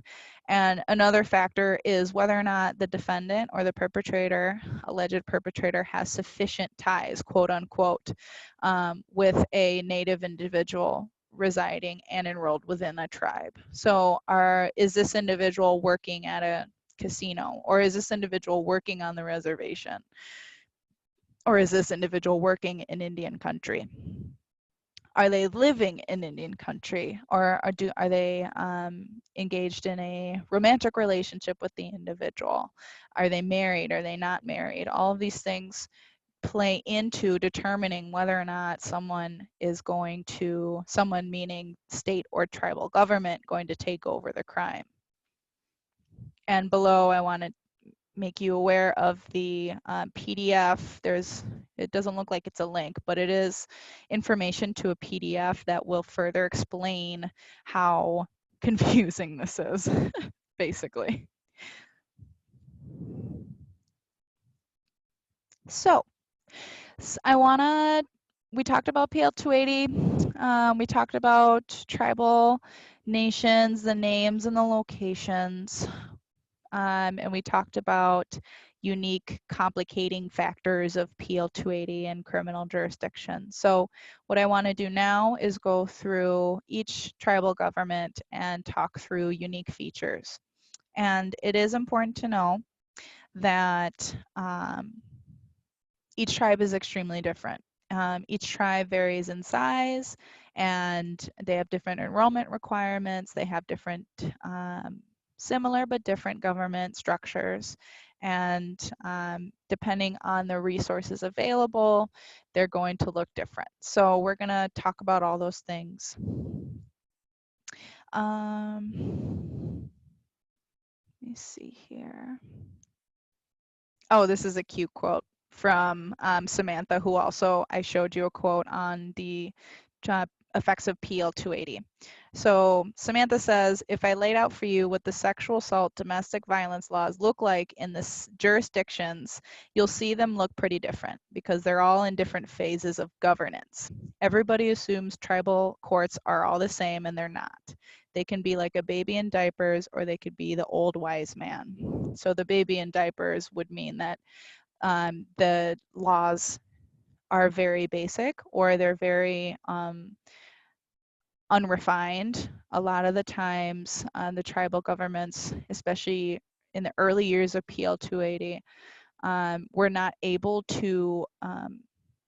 And another factor is whether or not the defendant or the perpetrator, alleged perpetrator, has sufficient ties, quote unquote, with a native individual residing and enrolled within a tribe. So is this individual working at a casino, or is this individual working on the reservation, or is this individual working in Indian country? Are they living in Indian country, or are they engaged in a romantic relationship with the individual? Are they married? Are they not married? All of these things play into determining whether or not someone meaning state or tribal government, going to take over the crime. And below, I want to make you aware of the PDF. It doesn't look like it's a link, but it is information to a PDF that will further explain how confusing this is, basically. So we talked about PL 280. We talked about tribal nations, the names and the locations. And we talked about unique complicating factors of PL 280 and criminal jurisdiction. So what I want to do now is go through each tribal government and talk through unique features. And it is important to know that each tribe is extremely different. Each tribe varies in size, and they have different enrollment requirements. They have different similar but different government structures, and depending on the resources available, they're going to look different. So we're going to talk about all those things. Let me see here. Oh, this is a cute quote from Samantha, who also, I showed you a quote on the effects of PL 280. So Samantha says, if I laid out for you what the sexual assault domestic violence laws look like in the jurisdictions, you'll see them look pretty different because they're all in different phases of governance. Everybody assumes tribal courts are all the same, and they're not. They can be like a baby in diapers, or they could be the old wise man. So the baby in diapers would mean that the laws are very basic, or they're very unrefined, a lot of the times the tribal governments, especially in the early years of PL 280, were not able to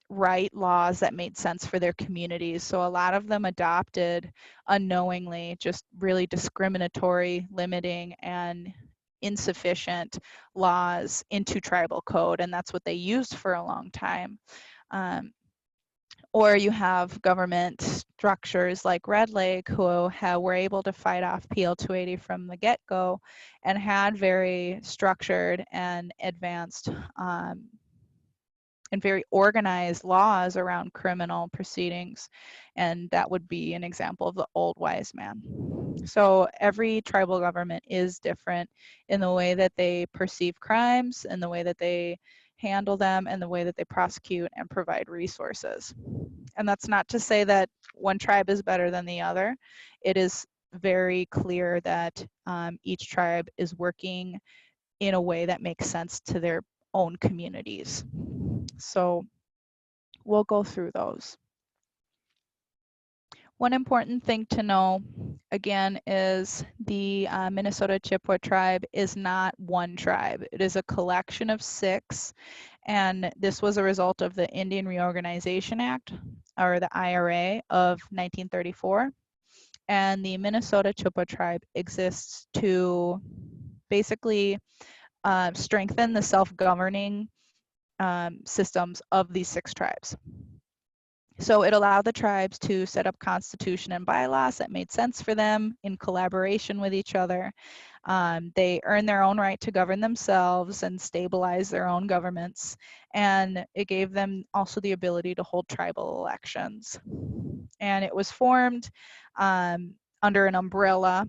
write laws that made sense for their communities. So a lot of them adopted unknowingly just really discriminatory, limiting, and insufficient laws into tribal code, and that's what they used for a long time. Or you have government structures like Red Lake who were able to fight off PL 280 from the get-go and had very structured and advanced and very organized laws around criminal proceedings. And that would be an example of the old wise man. So every tribal government is different in the way that they perceive crimes, and the way that they handle them, and the way that they prosecute and provide resources. And that's not to say that one tribe is better than the other. It is very clear that each tribe is working in a way that makes sense to their own communities. So we'll go through those. One important thing to know, again, is the Minnesota Chippewa tribe is not one tribe. It is a collection of 6, and this was a result of the Indian Reorganization Act, or the IRA, of 1934. And the Minnesota Chippewa tribe exists to basically strengthen the self-governing systems of these 6 tribes. So it allowed the tribes to set up constitution and bylaws that made sense for them in collaboration with each other. They earned their own right to govern themselves and stabilize their own governments. And it gave them also the ability to hold tribal elections. And it was formed under an umbrella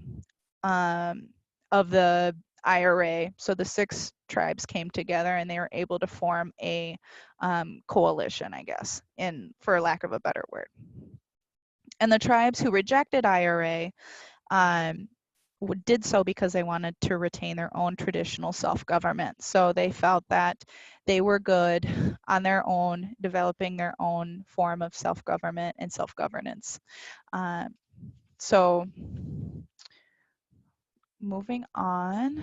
of the IRA. So the 6 tribes came together and they were able to form a coalition, I guess, for lack of a better word. And the tribes who rejected IRA did so because they wanted to retain their own traditional self-government. So they felt that they were good on their own, developing their own form of self-government and self-governance. So moving on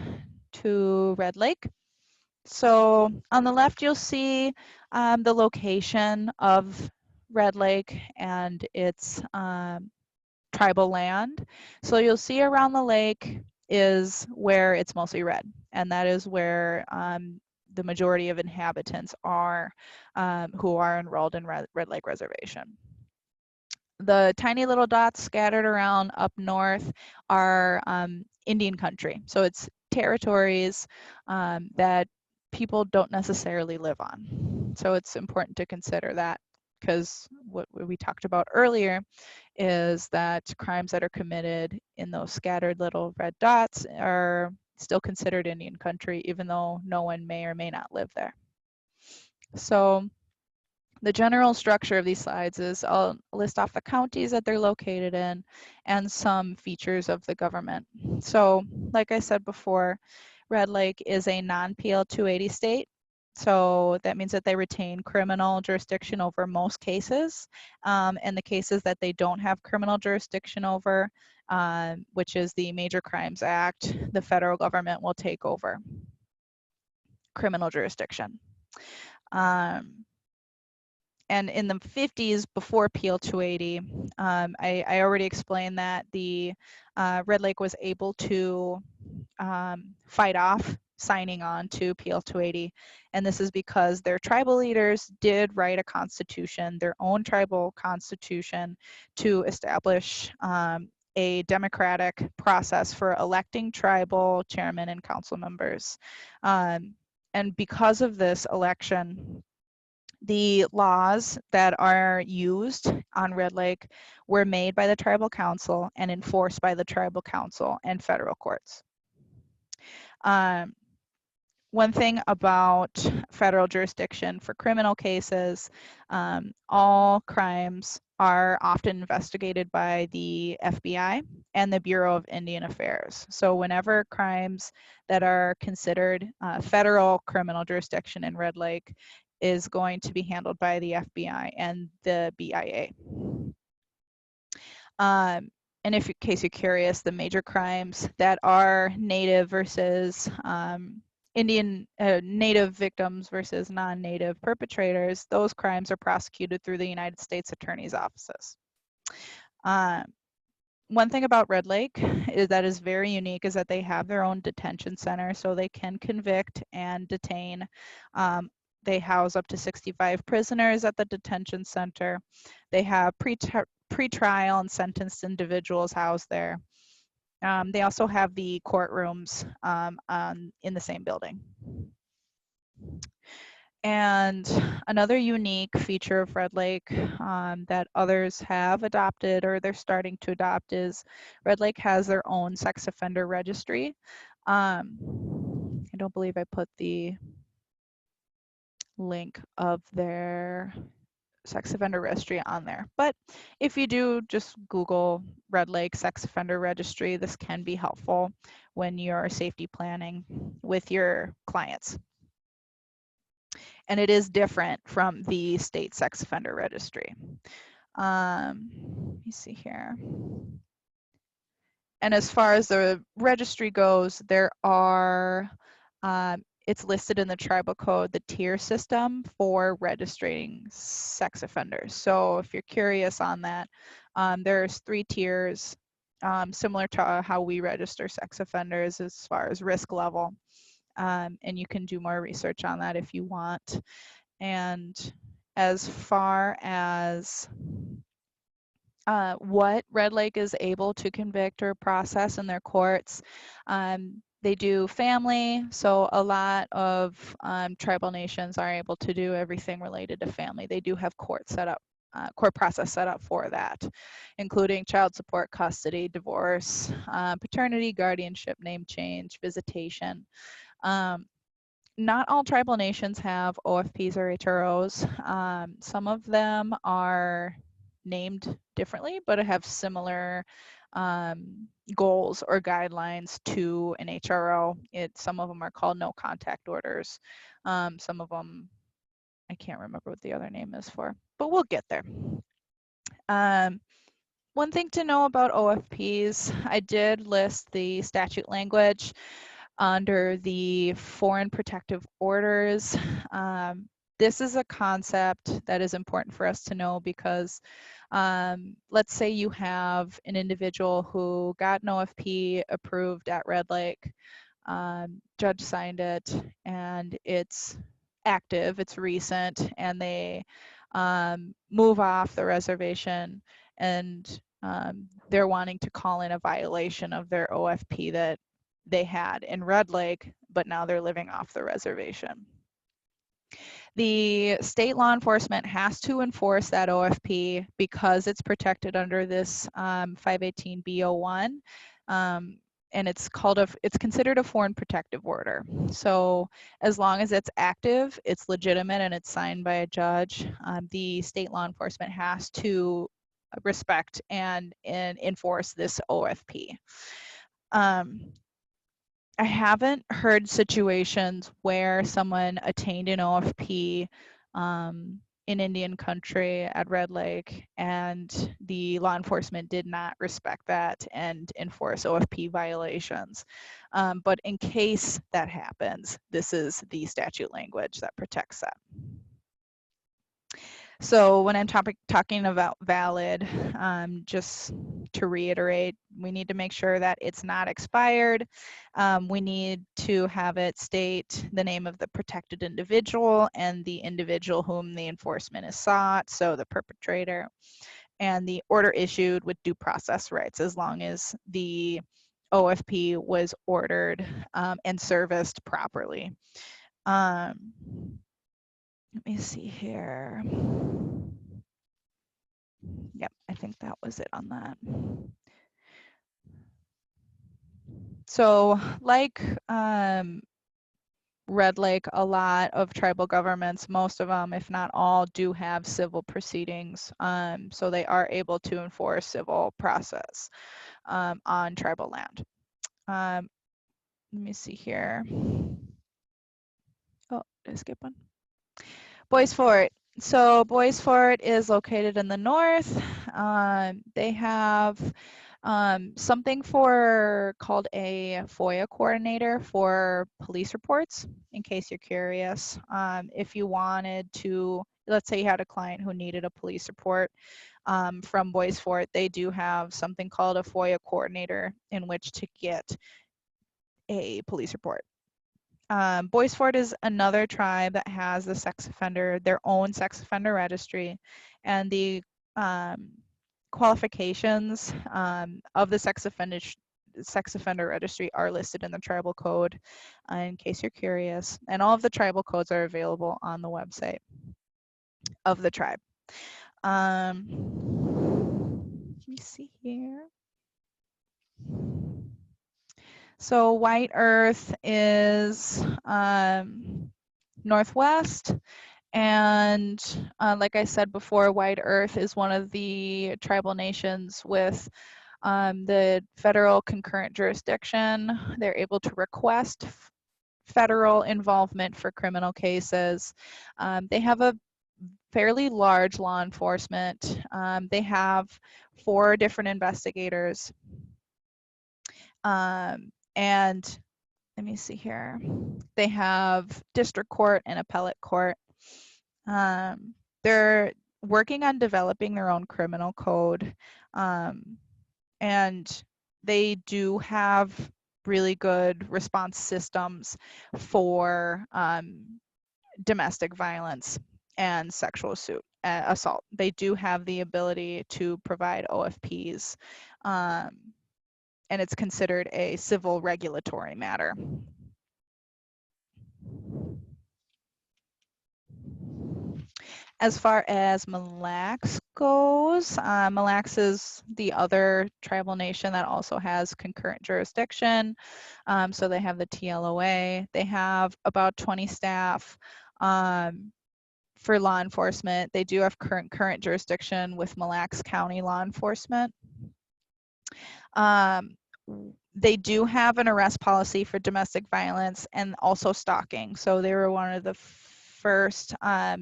to Red Lake. So on the left, you'll see the location of Red Lake and its tribal land. So you'll see around the lake is where it's mostly red, and that is where the majority of inhabitants are who are enrolled in Red Lake Reservation. The tiny little dots scattered around up north are Indian country. So it's territories that people don't necessarily live on. So it's important to consider that, because what we talked about earlier is that crimes that are committed in those scattered little red dots are still considered Indian country, even though no one may or may not live there. So the general structure of these slides is I'll list off the counties that they're located in and some features of the government. So like I said before, Red Lake is a non-PL 280 state. So that means that they retain criminal jurisdiction over most cases, and the cases that they don't have criminal jurisdiction over, which is the Major Crimes Act, the federal government will take over criminal jurisdiction. And in the 50s, before PL 280, I already explained that the Red Lake was able to fight off signing on to PL 280. And this is because their tribal leaders did write a constitution, their own tribal constitution, to establish a democratic process for electing tribal chairmen and council members. And because of this election, the laws that are used on Red Lake were made by the tribal council and enforced by the tribal council and federal courts. One thing about federal jurisdiction for criminal cases, all crimes are often investigated by the FBI and the Bureau of Indian Affairs. So whenever crimes that are considered federal criminal jurisdiction in Red Lake is going to be handled by the FBI and the BIA. and if in case you're curious, the major crimes that are native versus native victims versus non-native perpetrators, those crimes are prosecuted through the United States Attorney's offices. One thing about Red Lake is that is very unique is that they have their own detention center, so they can convict and detain. They house up to 65 prisoners at the detention center. They have pre-trial and sentenced individuals housed there. They also have the courtrooms in the same building. And another unique feature of Red Lake that others have adopted or they're starting to adopt is Red Lake has their own sex offender registry. I don't believe I put the link of their sex offender registry on there, but if you do, just Google Red Lake sex offender registry. This can be helpful when you're safety planning with your clients. And it is different from the state sex offender registry. Let me see here. And as far as the registry goes, there are, it's listed in the tribal code, the tier system for registering sex offenders. So if you're curious on that, there's 3 tiers, similar to how we register sex offenders as far as risk level. And you can do more research on that if you want. And as far as what Red Lake is able to convict or process in their courts, they do family. So a lot of tribal nations are able to do everything related to family. They do have court process set up for that, including child support, custody, divorce, paternity, guardianship, name change, visitation. Not all tribal nations have OFPs or HROs. Some of them are named differently, but have similar goals or guidelines to an HRO. Some of them are called no contact orders. Some of them, I can't remember what the other name is for, but we'll get there. One thing to know about OFPs, I did list the statute language under the foreign protective orders. This is a concept that is important for us to know because let's say you have an individual who got an OFP approved at Red Lake, judge signed it, and it's active, it's recent, and they move off the reservation, and they're wanting to call in a violation of their OFP that they had in Red Lake, but now they're living off the reservation. The state law enforcement has to enforce that OFP because it's protected under this 518B01, and it's considered a foreign protective order. So as long as it's active, it's legitimate, and it's signed by a judge, the state law enforcement has to respect and enforce this OFP. I haven't heard situations where someone attained an OFP in Indian country at Red Lake and the law enforcement did not respect that and enforce OFP violations. But in case that happens, this is the statute language that protects that. So when I'm talking about valid, just to reiterate, we need to make sure that it's not expired. We need to have it state the name of the protected individual and the individual whom the enforcement is sought, so the perpetrator, and the order issued with due process rights as long as the OFP was ordered and serviced properly. Let me see here. Yep, I think that was it on that. So like Red Lake, a lot of tribal governments, most of them, if not all, do have civil proceedings. So they are able to enforce civil process on tribal land. Let me see here. Oh, did I skip one? Bois Fort. So Bois Fort is located in the north. They have Something called a FOIA coordinator for police reports, in case you're curious. If you wanted to, let's say you had a client who needed a police report from Bois Forte, they do have something called a FOIA coordinator in which to get a police report. Bois Forte is another tribe that has their own sex offender registry, and the qualifications of the sex offender registry are listed in the tribal code, in case you're curious. And all of the tribal codes are available on the website of the tribe. Let me see here. So White Earth is northwest, and like I said before, White Earth is one of the tribal nations with the federal concurrent jurisdiction. They're able to request federal involvement for criminal cases. They have a fairly large law enforcement. They have 4 different investigators. And let me see here. They have district court and appellate court. They're working on developing their own criminal code. And they do have really good response systems for domestic violence and sexual assault. They do have the ability to provide OFPs, and it's considered a civil regulatory matter. As far as Mille Lacs goes, Mille Lacs is the other tribal nation that also has concurrent jurisdiction. So they have the TLOA. They have about 20 staff for law enforcement. They do have current jurisdiction with Mille Lacs County law enforcement. They do have an arrest policy for domestic violence and also stalking. So they were one of the first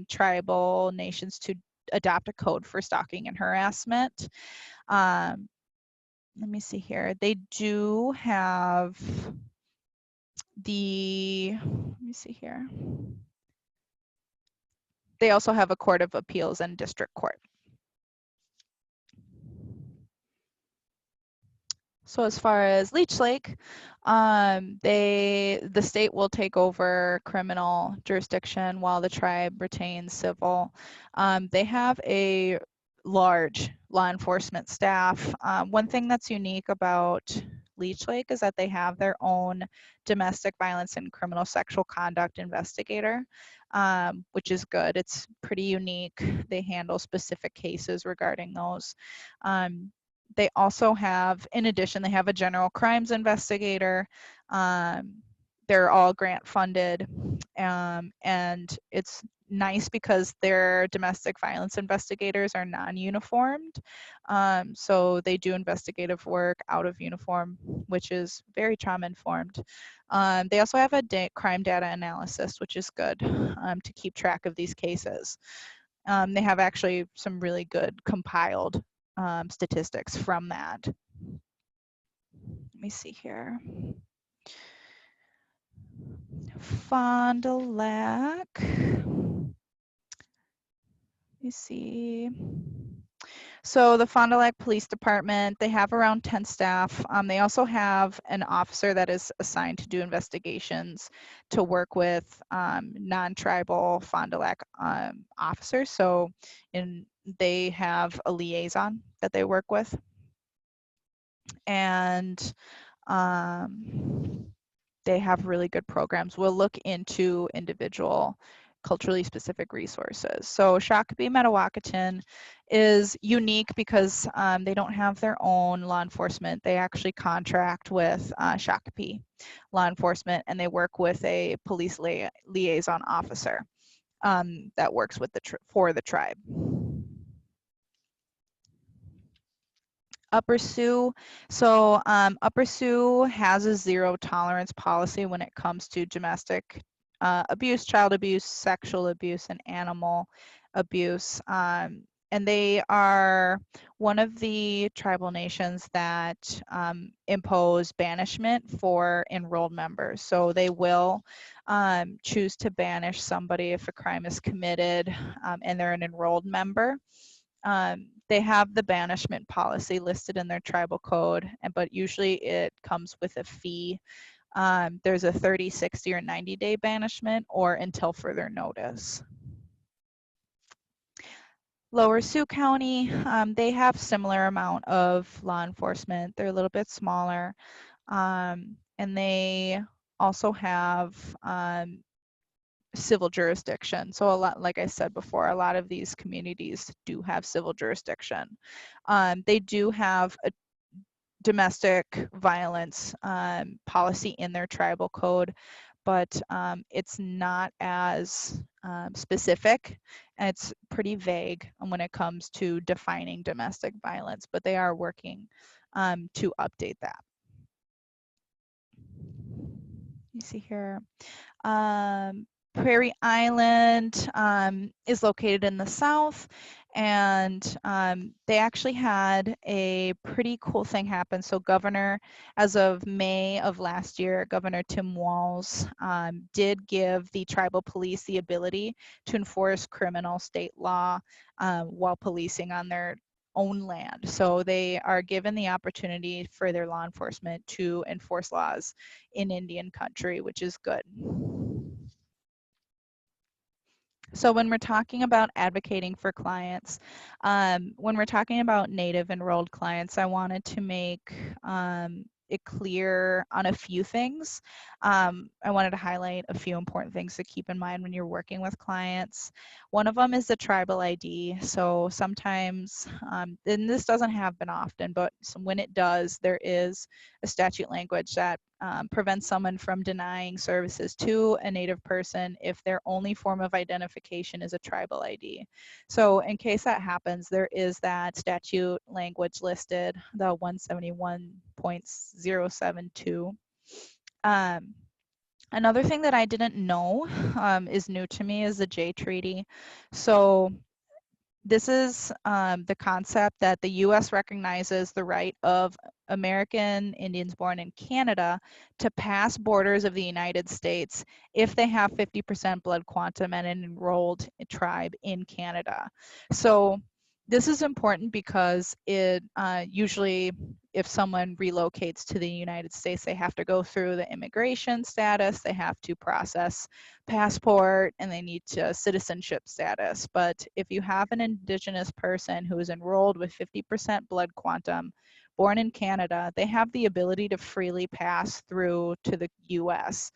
tribal nations to adopt a code for stalking and harassment. Let me see here. They do have let me see here. They also have a court of appeals and district court. So as far as Leach Lake, the state will take over criminal jurisdiction while the tribe retains civil. They have a large law enforcement staff. One thing that's unique about Leach Lake is that they have their own domestic violence and criminal sexual conduct investigator, which is good. It's pretty unique. They handle specific cases regarding those. They also have, in addition, they have a general crimes investigator. They're all grant funded, and it's nice because their domestic violence investigators are non-uniformed. So they do investigative work out of uniform, which is very trauma-informed. They also have a crime data analysis, which is good to keep track of these cases. They have actually some really good compiled statistics from that. Let me see here. Fond du Lac. Let me see. So the Fond du Lac Police Department, they have around 10 staff. They also have an officer that is assigned to do investigations to work with non-tribal Fond du Lac officers. So they have a liaison that they work with. And they have really good programs. We'll look into individual culturally specific resources. So Shakopee Metawakan is unique because they don't have their own law enforcement. They actually contract with Shakopee law enforcement, and they work with a police liaison officer that works with for the tribe. Upper Sioux. So Upper Sioux has a zero tolerance policy when it comes to domestic abuse, child abuse, sexual abuse, and animal abuse. and they are one of the tribal nations that impose banishment for enrolled members. So they will choose to banish somebody if a crime is committed and they're an enrolled member. They have the banishment policy listed in their tribal code, but usually it comes with a fee. There's a 30, 60, or 90-day banishment or until further notice. Lower Sioux County, they have similar amount of law enforcement. They're a little bit smaller, and they also have civil jurisdiction. So a lot, like I said before, a lot of these communities do have civil jurisdiction. They do have a domestic violence policy in their tribal code, but it's not as specific, and it's pretty vague when it comes to defining domestic violence, but they are working to update that. You see here. Prairie Island is located in the south, and they actually had a pretty cool thing happen. So as of May of last year, Governor Tim Walz did give the tribal police the ability to enforce criminal state law while policing on their own land. So they are given the opportunity for their law enforcement to enforce laws in Indian country, which is good. So when we're talking about advocating for clients, when we're talking about Native enrolled clients, I wanted to make it clear on a few things. I wanted to highlight a few important things to keep in mind when you're working with clients. One of them is the tribal ID. So sometimes, and this doesn't happen often, but when it does, there is a statute language that prevents someone from denying services to a Native person if their only form of identification is a tribal ID. So in case that happens, there is that statute language listed, the 171.072. Another thing that I didn't know is new to me is the Jay Treaty. So this is the concept that the U.S. recognizes the right of American Indians born in Canada to pass borders of the United States if they have 50% blood quantum and an enrolled tribe in Canada. So this is important because it usually, if someone relocates to the United States, they have to go through the immigration status, they have to process passport, and they need to citizenship status. But if you have an indigenous person who is enrolled with 50% blood quantum, born in Canada, they have the ability to freely pass through to the US.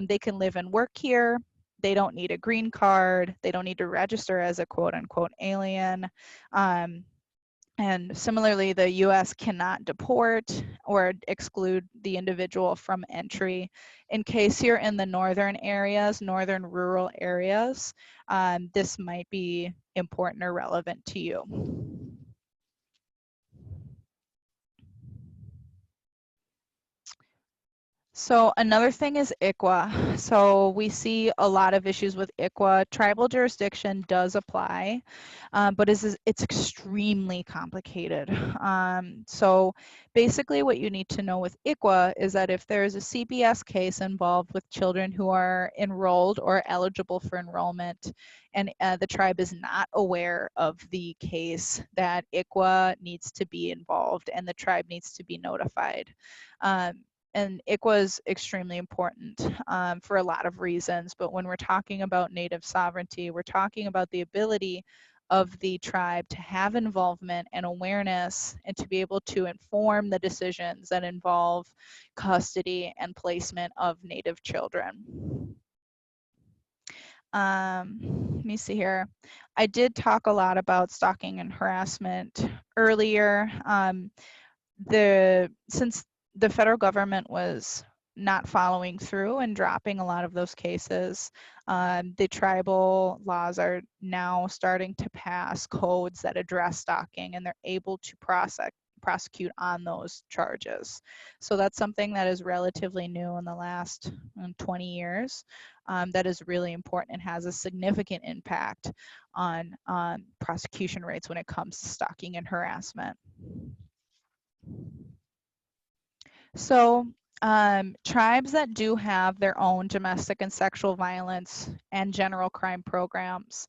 They can live and work here. They don't need a green card. They don't need to register as a quote unquote alien. And similarly, the US cannot deport or exclude the individual from entry. In case you're in the northern areas, northern rural areas, this might be important or relevant to you. So another thing is ICWA. So we see a lot of issues with ICWA. Tribal jurisdiction does apply, but it's extremely complicated. So basically what you need to know with ICWA is that if there is a CBS case involved with children who are enrolled or eligible for enrollment, and the tribe is not aware of the case, that ICWA needs to be involved and the tribe needs to be notified. And ICWA is extremely important for a lot of reasons, but when we're talking about Native sovereignty, we're talking about the ability of the tribe to have involvement and awareness and to be able to inform the decisions that involve custody and placement of Native children. Let me see here. I did talk a lot about stalking and harassment earlier. Since the federal government was not following through and dropping a lot of those cases, the tribal laws are now starting to pass codes that address stalking, and they're able to prosecute on those charges. So that's something that is relatively new in the last 20 years. That is really important and has a significant impact on prosecution rates when it comes to stalking and harassment. So tribes that do have their own domestic and sexual violence and general crime programs.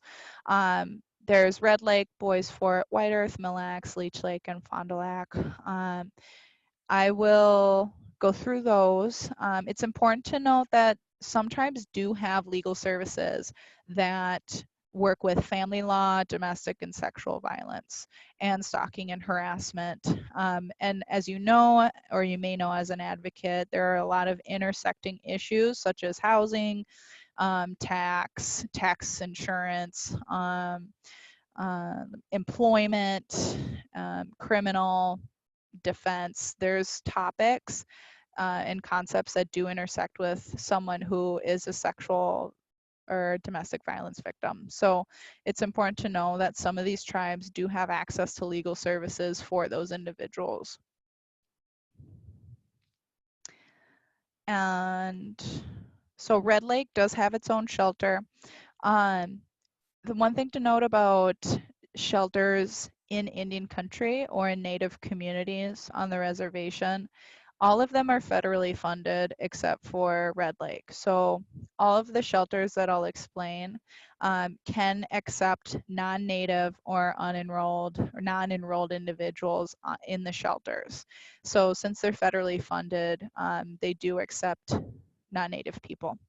There's Red Lake, Boys Fort, White Earth, Mille Lacs, Leach Lake, and Fond du Lac. I will go through those. It's important to note that some tribes do have legal services that work with family law, domestic and sexual violence, and stalking and harassment. And as you know, or you may know as an advocate, there are a lot of intersecting issues such as housing, tax insurance, employment, criminal defense. There's topics and concepts that do intersect with someone who is a sexual or domestic violence victim. So it's important to know that some of these tribes do have access to legal services for those individuals. And so Red Lake does have its own shelter. The one thing to note about shelters in Indian country or in Native communities on the reservation, all of them are federally funded except for Red Lake. So all of the shelters that I'll explain can accept non-Native or unenrolled or non-enrolled individuals in the shelters. So since they're federally funded, they do accept non-Native people.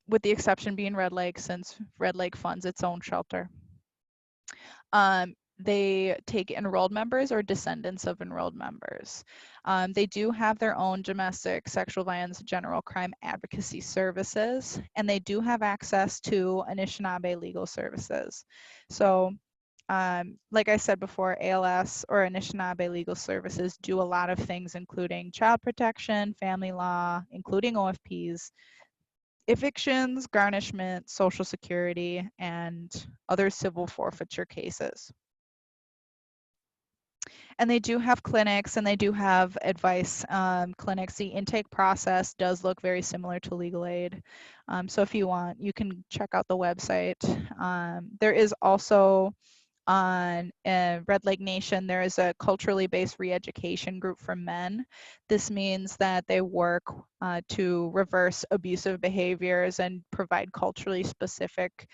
With the exception being Red Lake, since Red Lake funds its own shelter. They take enrolled members or descendants of enrolled members. They do have their own domestic sexual violence general crime advocacy services, and they do have access to Anishinaabe legal services. So like I said before, ALS or Anishinaabe legal services do a lot of things, including child protection, family law, including OFPs, evictions, garnishment, social security, and other civil forfeiture cases. And they do have clinics and they do have advice clinics. The intake process does look very similar to legal aid. So if you want, you can check out the website. There is also on Red Lake Nation, there is a culturally based re-education group for men. This means that they work to reverse abusive behaviors and provide culturally specific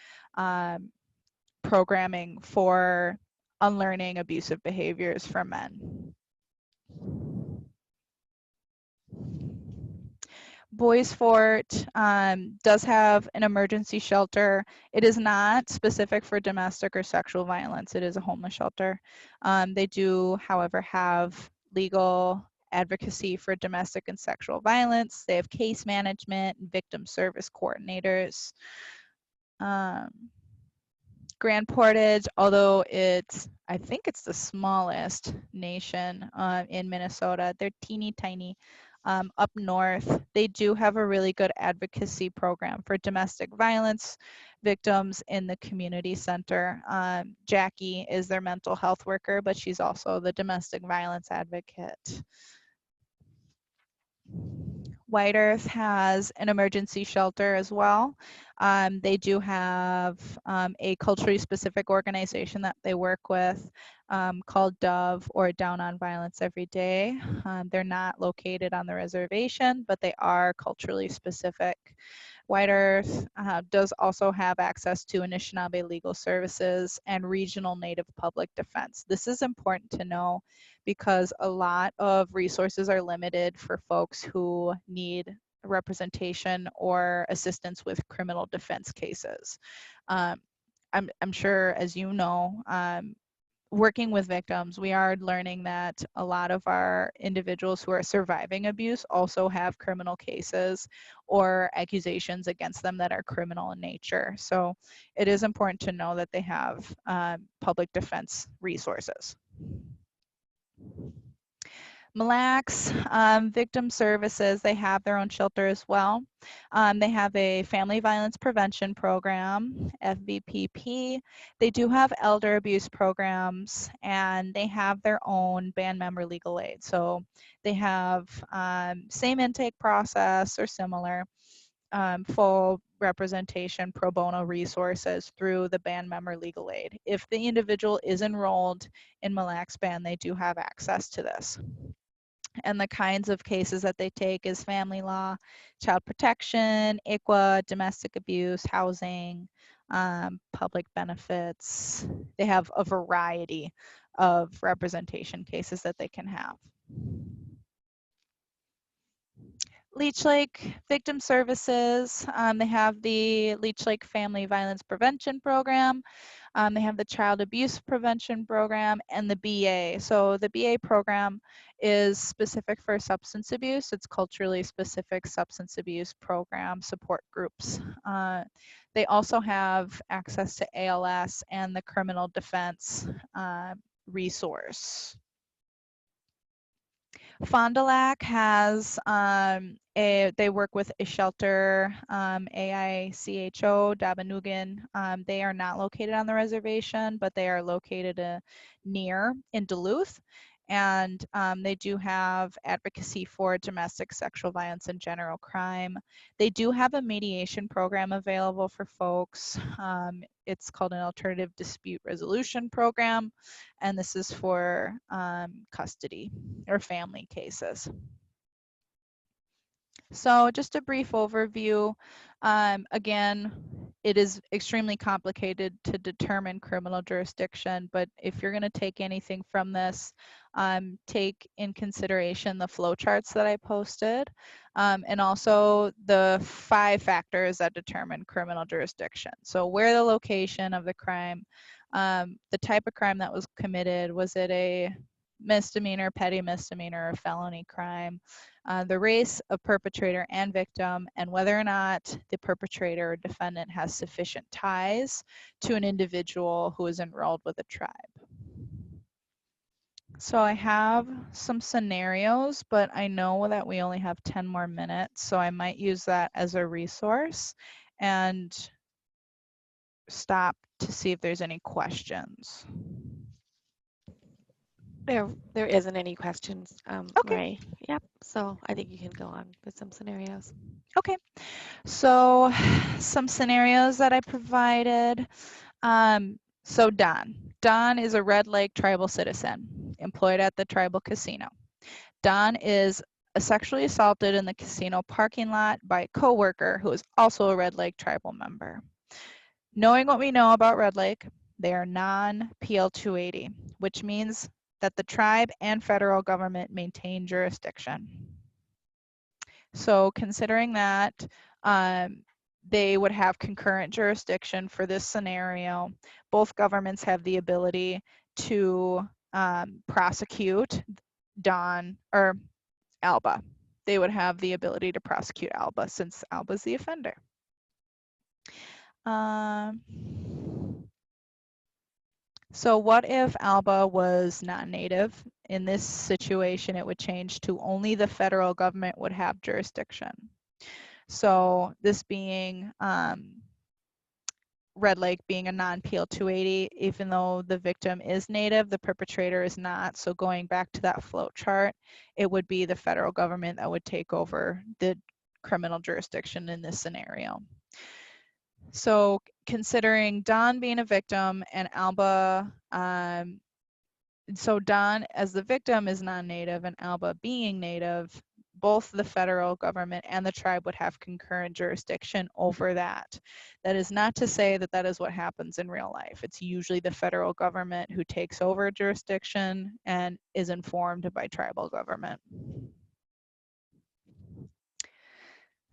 programming for unlearning abusive behaviors for men. Boys Fort does have an emergency shelter. It is not specific for domestic or sexual violence. It is a homeless shelter. They do, however, have legal advocacy for domestic and sexual violence. They have case management and victim service coordinators. Grand Portage, although I think it's the smallest nation in Minnesota, they're teeny tiny. Up north, they do have a really good advocacy program for domestic violence victims in the community center. Jackie is their mental health worker, but she's also the domestic violence advocate. White Earth has an emergency shelter as well. They do have a culturally specific organization that they work with called Dove, or Down on Violence Every Day. They're not located on the reservation, but they are culturally specific. White Earth does also have access to Anishinaabe legal services and regional Native public defense. This is important to know because a lot of resources are limited for folks who need representation or assistance with criminal defense cases. I'm sure, as you know, working with victims, we are learning that a lot of our individuals who are surviving abuse also have criminal cases or accusations against them that are criminal in nature. So it is important to know that they have public defense resources. Mille Lacs, Victim Services, they have their own shelter as well. They have a Family Violence Prevention Program, FVPP. They do have elder abuse programs, and they have their own band member legal aid. So they have same intake process or similar, full representation pro bono resources through the band member legal aid. If the individual is enrolled in Mille Lacs band, they do have access to this. And the kinds of cases that they take is family law, child protection, ICWA, domestic abuse, housing, public benefits. They have a variety of representation cases that they can have. Leach Lake Victim Services, they have the Leach Lake Family Violence Prevention Program. They have the Child Abuse Prevention Program and the BA. So the BA program is specific for substance abuse. It's culturally specific substance abuse program support groups. They also have access to ALS and the criminal defense resource. Fond du Lac has they work with a shelter, AICHO, Dabanugan. They are not located on the reservation, but they are located near in Duluth. And they do have advocacy for domestic sexual violence and general crime. They do have a mediation program available for folks. It's called an alternative dispute resolution program, and this is for custody or family cases. So just a brief overview. Again, it is extremely complicated to determine criminal jurisdiction, but if you're going to take anything from this, take in consideration the flowcharts that I posted, and also the 5 factors that determine criminal jurisdiction. So where the location of the crime, the type of crime that was committed, was it a misdemeanor, petty misdemeanor, or felony crime, the race of perpetrator and victim, and whether or not the perpetrator or defendant has sufficient ties to an individual who is enrolled with a tribe. So I have some scenarios, but I know that we only have 10 more minutes, so I might use that as a resource and stop to see if there's any questions. There isn't any questions, Okay. Ray. Yep. So I think you can go on with some scenarios. Okay. So some scenarios that I provided. So Don is a Red Lake tribal citizen employed at the tribal casino. Don is sexually assaulted in the casino parking lot by a coworker who is also a Red Lake tribal member. Knowing what we know about Red Lake, they are non-PL 280, which means that the tribe and federal government maintain jurisdiction. So considering that, they would have concurrent jurisdiction for this scenario. Both governments have the ability to prosecute Don or Alba. They would have the ability to prosecute Alba since Alba's the offender. So what if Alba was not native? In this situation, it would change to only the federal government would have jurisdiction. So this being Red Lake being a non-PL 280, even though the victim is native, the perpetrator is not. So going back to that flow chart, it would be the federal government that would take over the criminal jurisdiction in this scenario. So considering Don being a victim and Alba, so Don as the victim is non-native and Alba being native, both the federal government and the tribe would have concurrent jurisdiction over that. That is not to say that that is what happens in real life. It's usually the federal government who takes over jurisdiction and is informed by tribal government.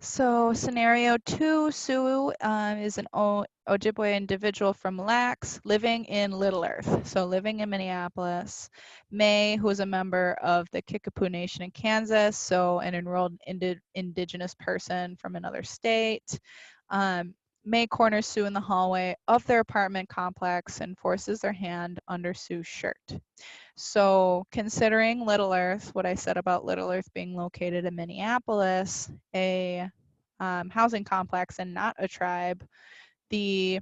So scenario 2, Sioux is an Ojibwe individual from Mille Lacs living in Little Earth, so living in Minneapolis. May, who is a member of the Kickapoo Nation in Kansas, so an enrolled indigenous person from another state. May corners Sue in the hallway of their apartment complex and forces their hand under Sue's shirt. So considering Little Earth, what I said about Little Earth being located in Minneapolis, a housing complex and not a tribe, the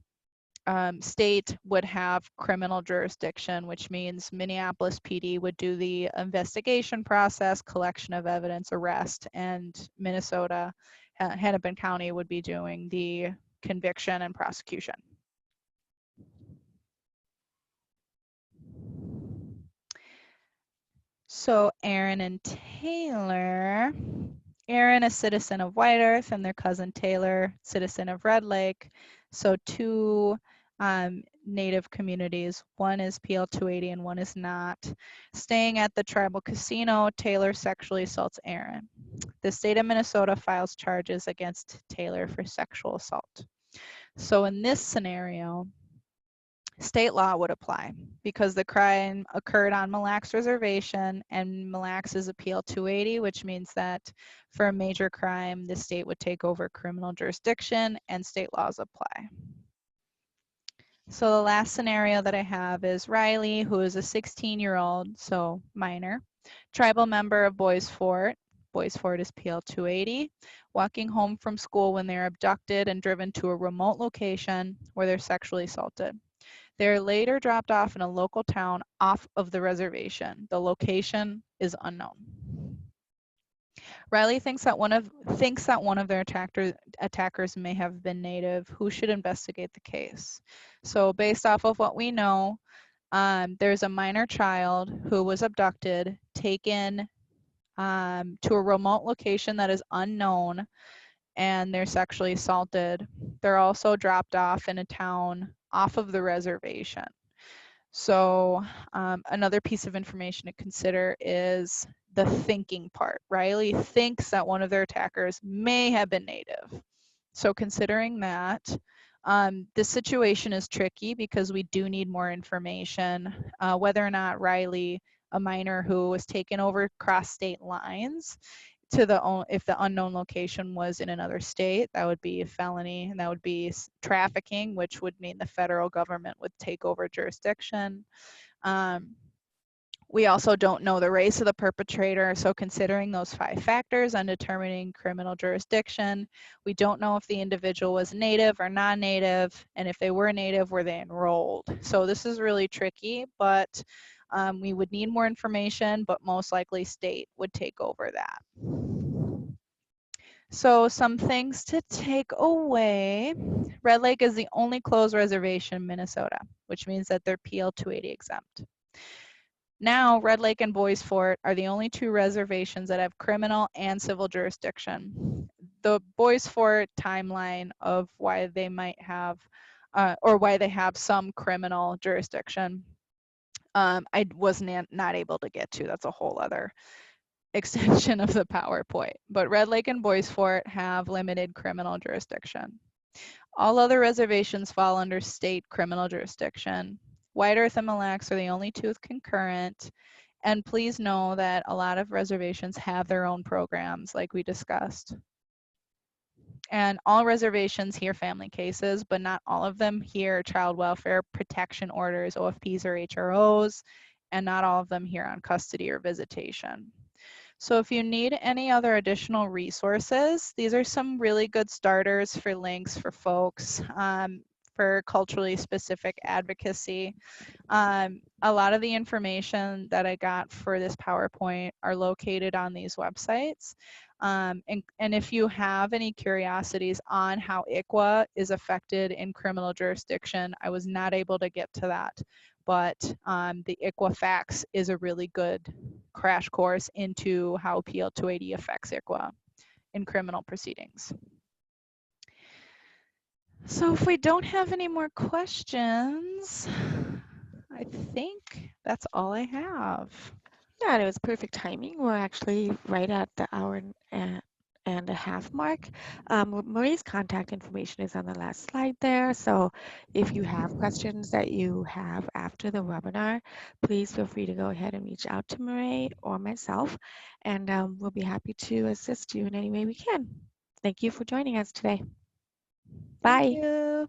state would have criminal jurisdiction, which means Minneapolis PD would do the investigation process, collection of evidence, arrest, and Minnesota, Hennepin County would be doing the conviction and prosecution. So Aaron and Taylor, Aaron, a citizen of White Earth, and their cousin Taylor, citizen of Red Lake. So two Native communities. One is PL 280 and one is not. Staying at the tribal casino, Taylor sexually assaults Aaron. The state of Minnesota files charges against Taylor for sexual assault. So in this scenario, state law would apply because the crime occurred on Mille Lacs reservation, and Mille Lacs is Appeal 280, which means that for a major crime, the state would take over criminal jurisdiction and state laws apply. So the last scenario that I have is Riley, who is a 16-year-old, so minor, tribal member of Boys Fort. Boys Fort is PL 280, walking home from school when they're abducted and driven to a remote location where they're sexually assaulted. They're later dropped off in a local town off of the reservation. The location is unknown. Riley thinks that one of their attackers may have been Native. Who should investigate the case? So based off of what we know, there's a minor child who was abducted, taken to a remote location that is unknown, and they're sexually assaulted. They're also dropped off in a town off of the reservation. So another piece of information to consider is the thinking part. Riley thinks that one of their attackers may have been Native. So considering that, the situation is tricky because we do need more information, whether or not Riley, a minor who was taken over cross state lines, if the unknown location was in another state, that would be a felony, and that would be trafficking, which would mean the federal government would take over jurisdiction. We also don't know the race of the perpetrator, so considering those 5 factors on determining criminal jurisdiction, we don't know if the individual was Native or non-Native, and if they were Native, were they enrolled? So this is really tricky, but we would need more information, but most likely state would take over that. So some things to take away. Red Lake is the only closed reservation in Minnesota, which means that they're PL 280 exempt. Now, Red Lake and Boys Fort are the only 2 reservations that have criminal and civil jurisdiction. The Boys Fort timeline of why they might have, or why they have some criminal jurisdiction, I was not able to get to. That's a whole other extension of the PowerPoint. But Red Lake and Boys Fort have limited criminal jurisdiction. All other reservations fall under state criminal jurisdiction. White Earth and Mille Lacs are the only 2 with concurrent. And please know that a lot of reservations have their own programs, like we discussed. And all reservations hear family cases, but not all of them hear child welfare protection orders, OFPs or HROs, and not all of them hear on custody or visitation. So if you need any other additional resources, these are some really good starters for links for folks for culturally specific advocacy. A lot of the information that I got for this PowerPoint are located on these websites. And if you have any curiosities on how ICWA is affected in criminal jurisdiction, I was not able to get to that. But the ICWA Facts is a really good crash course into how PL 280 affects ICWA in criminal proceedings. So if we don't have any more questions, I think that's all I have. Yeah, it was perfect timing. We're actually right at the hour and a half mark. Marie's contact information is on the last slide there. So if you have questions that you have after the webinar, please feel free to go ahead and reach out to Marie or myself, and we'll be happy to assist you in any way we can. Thank you for joining us today. Thank Bye. you.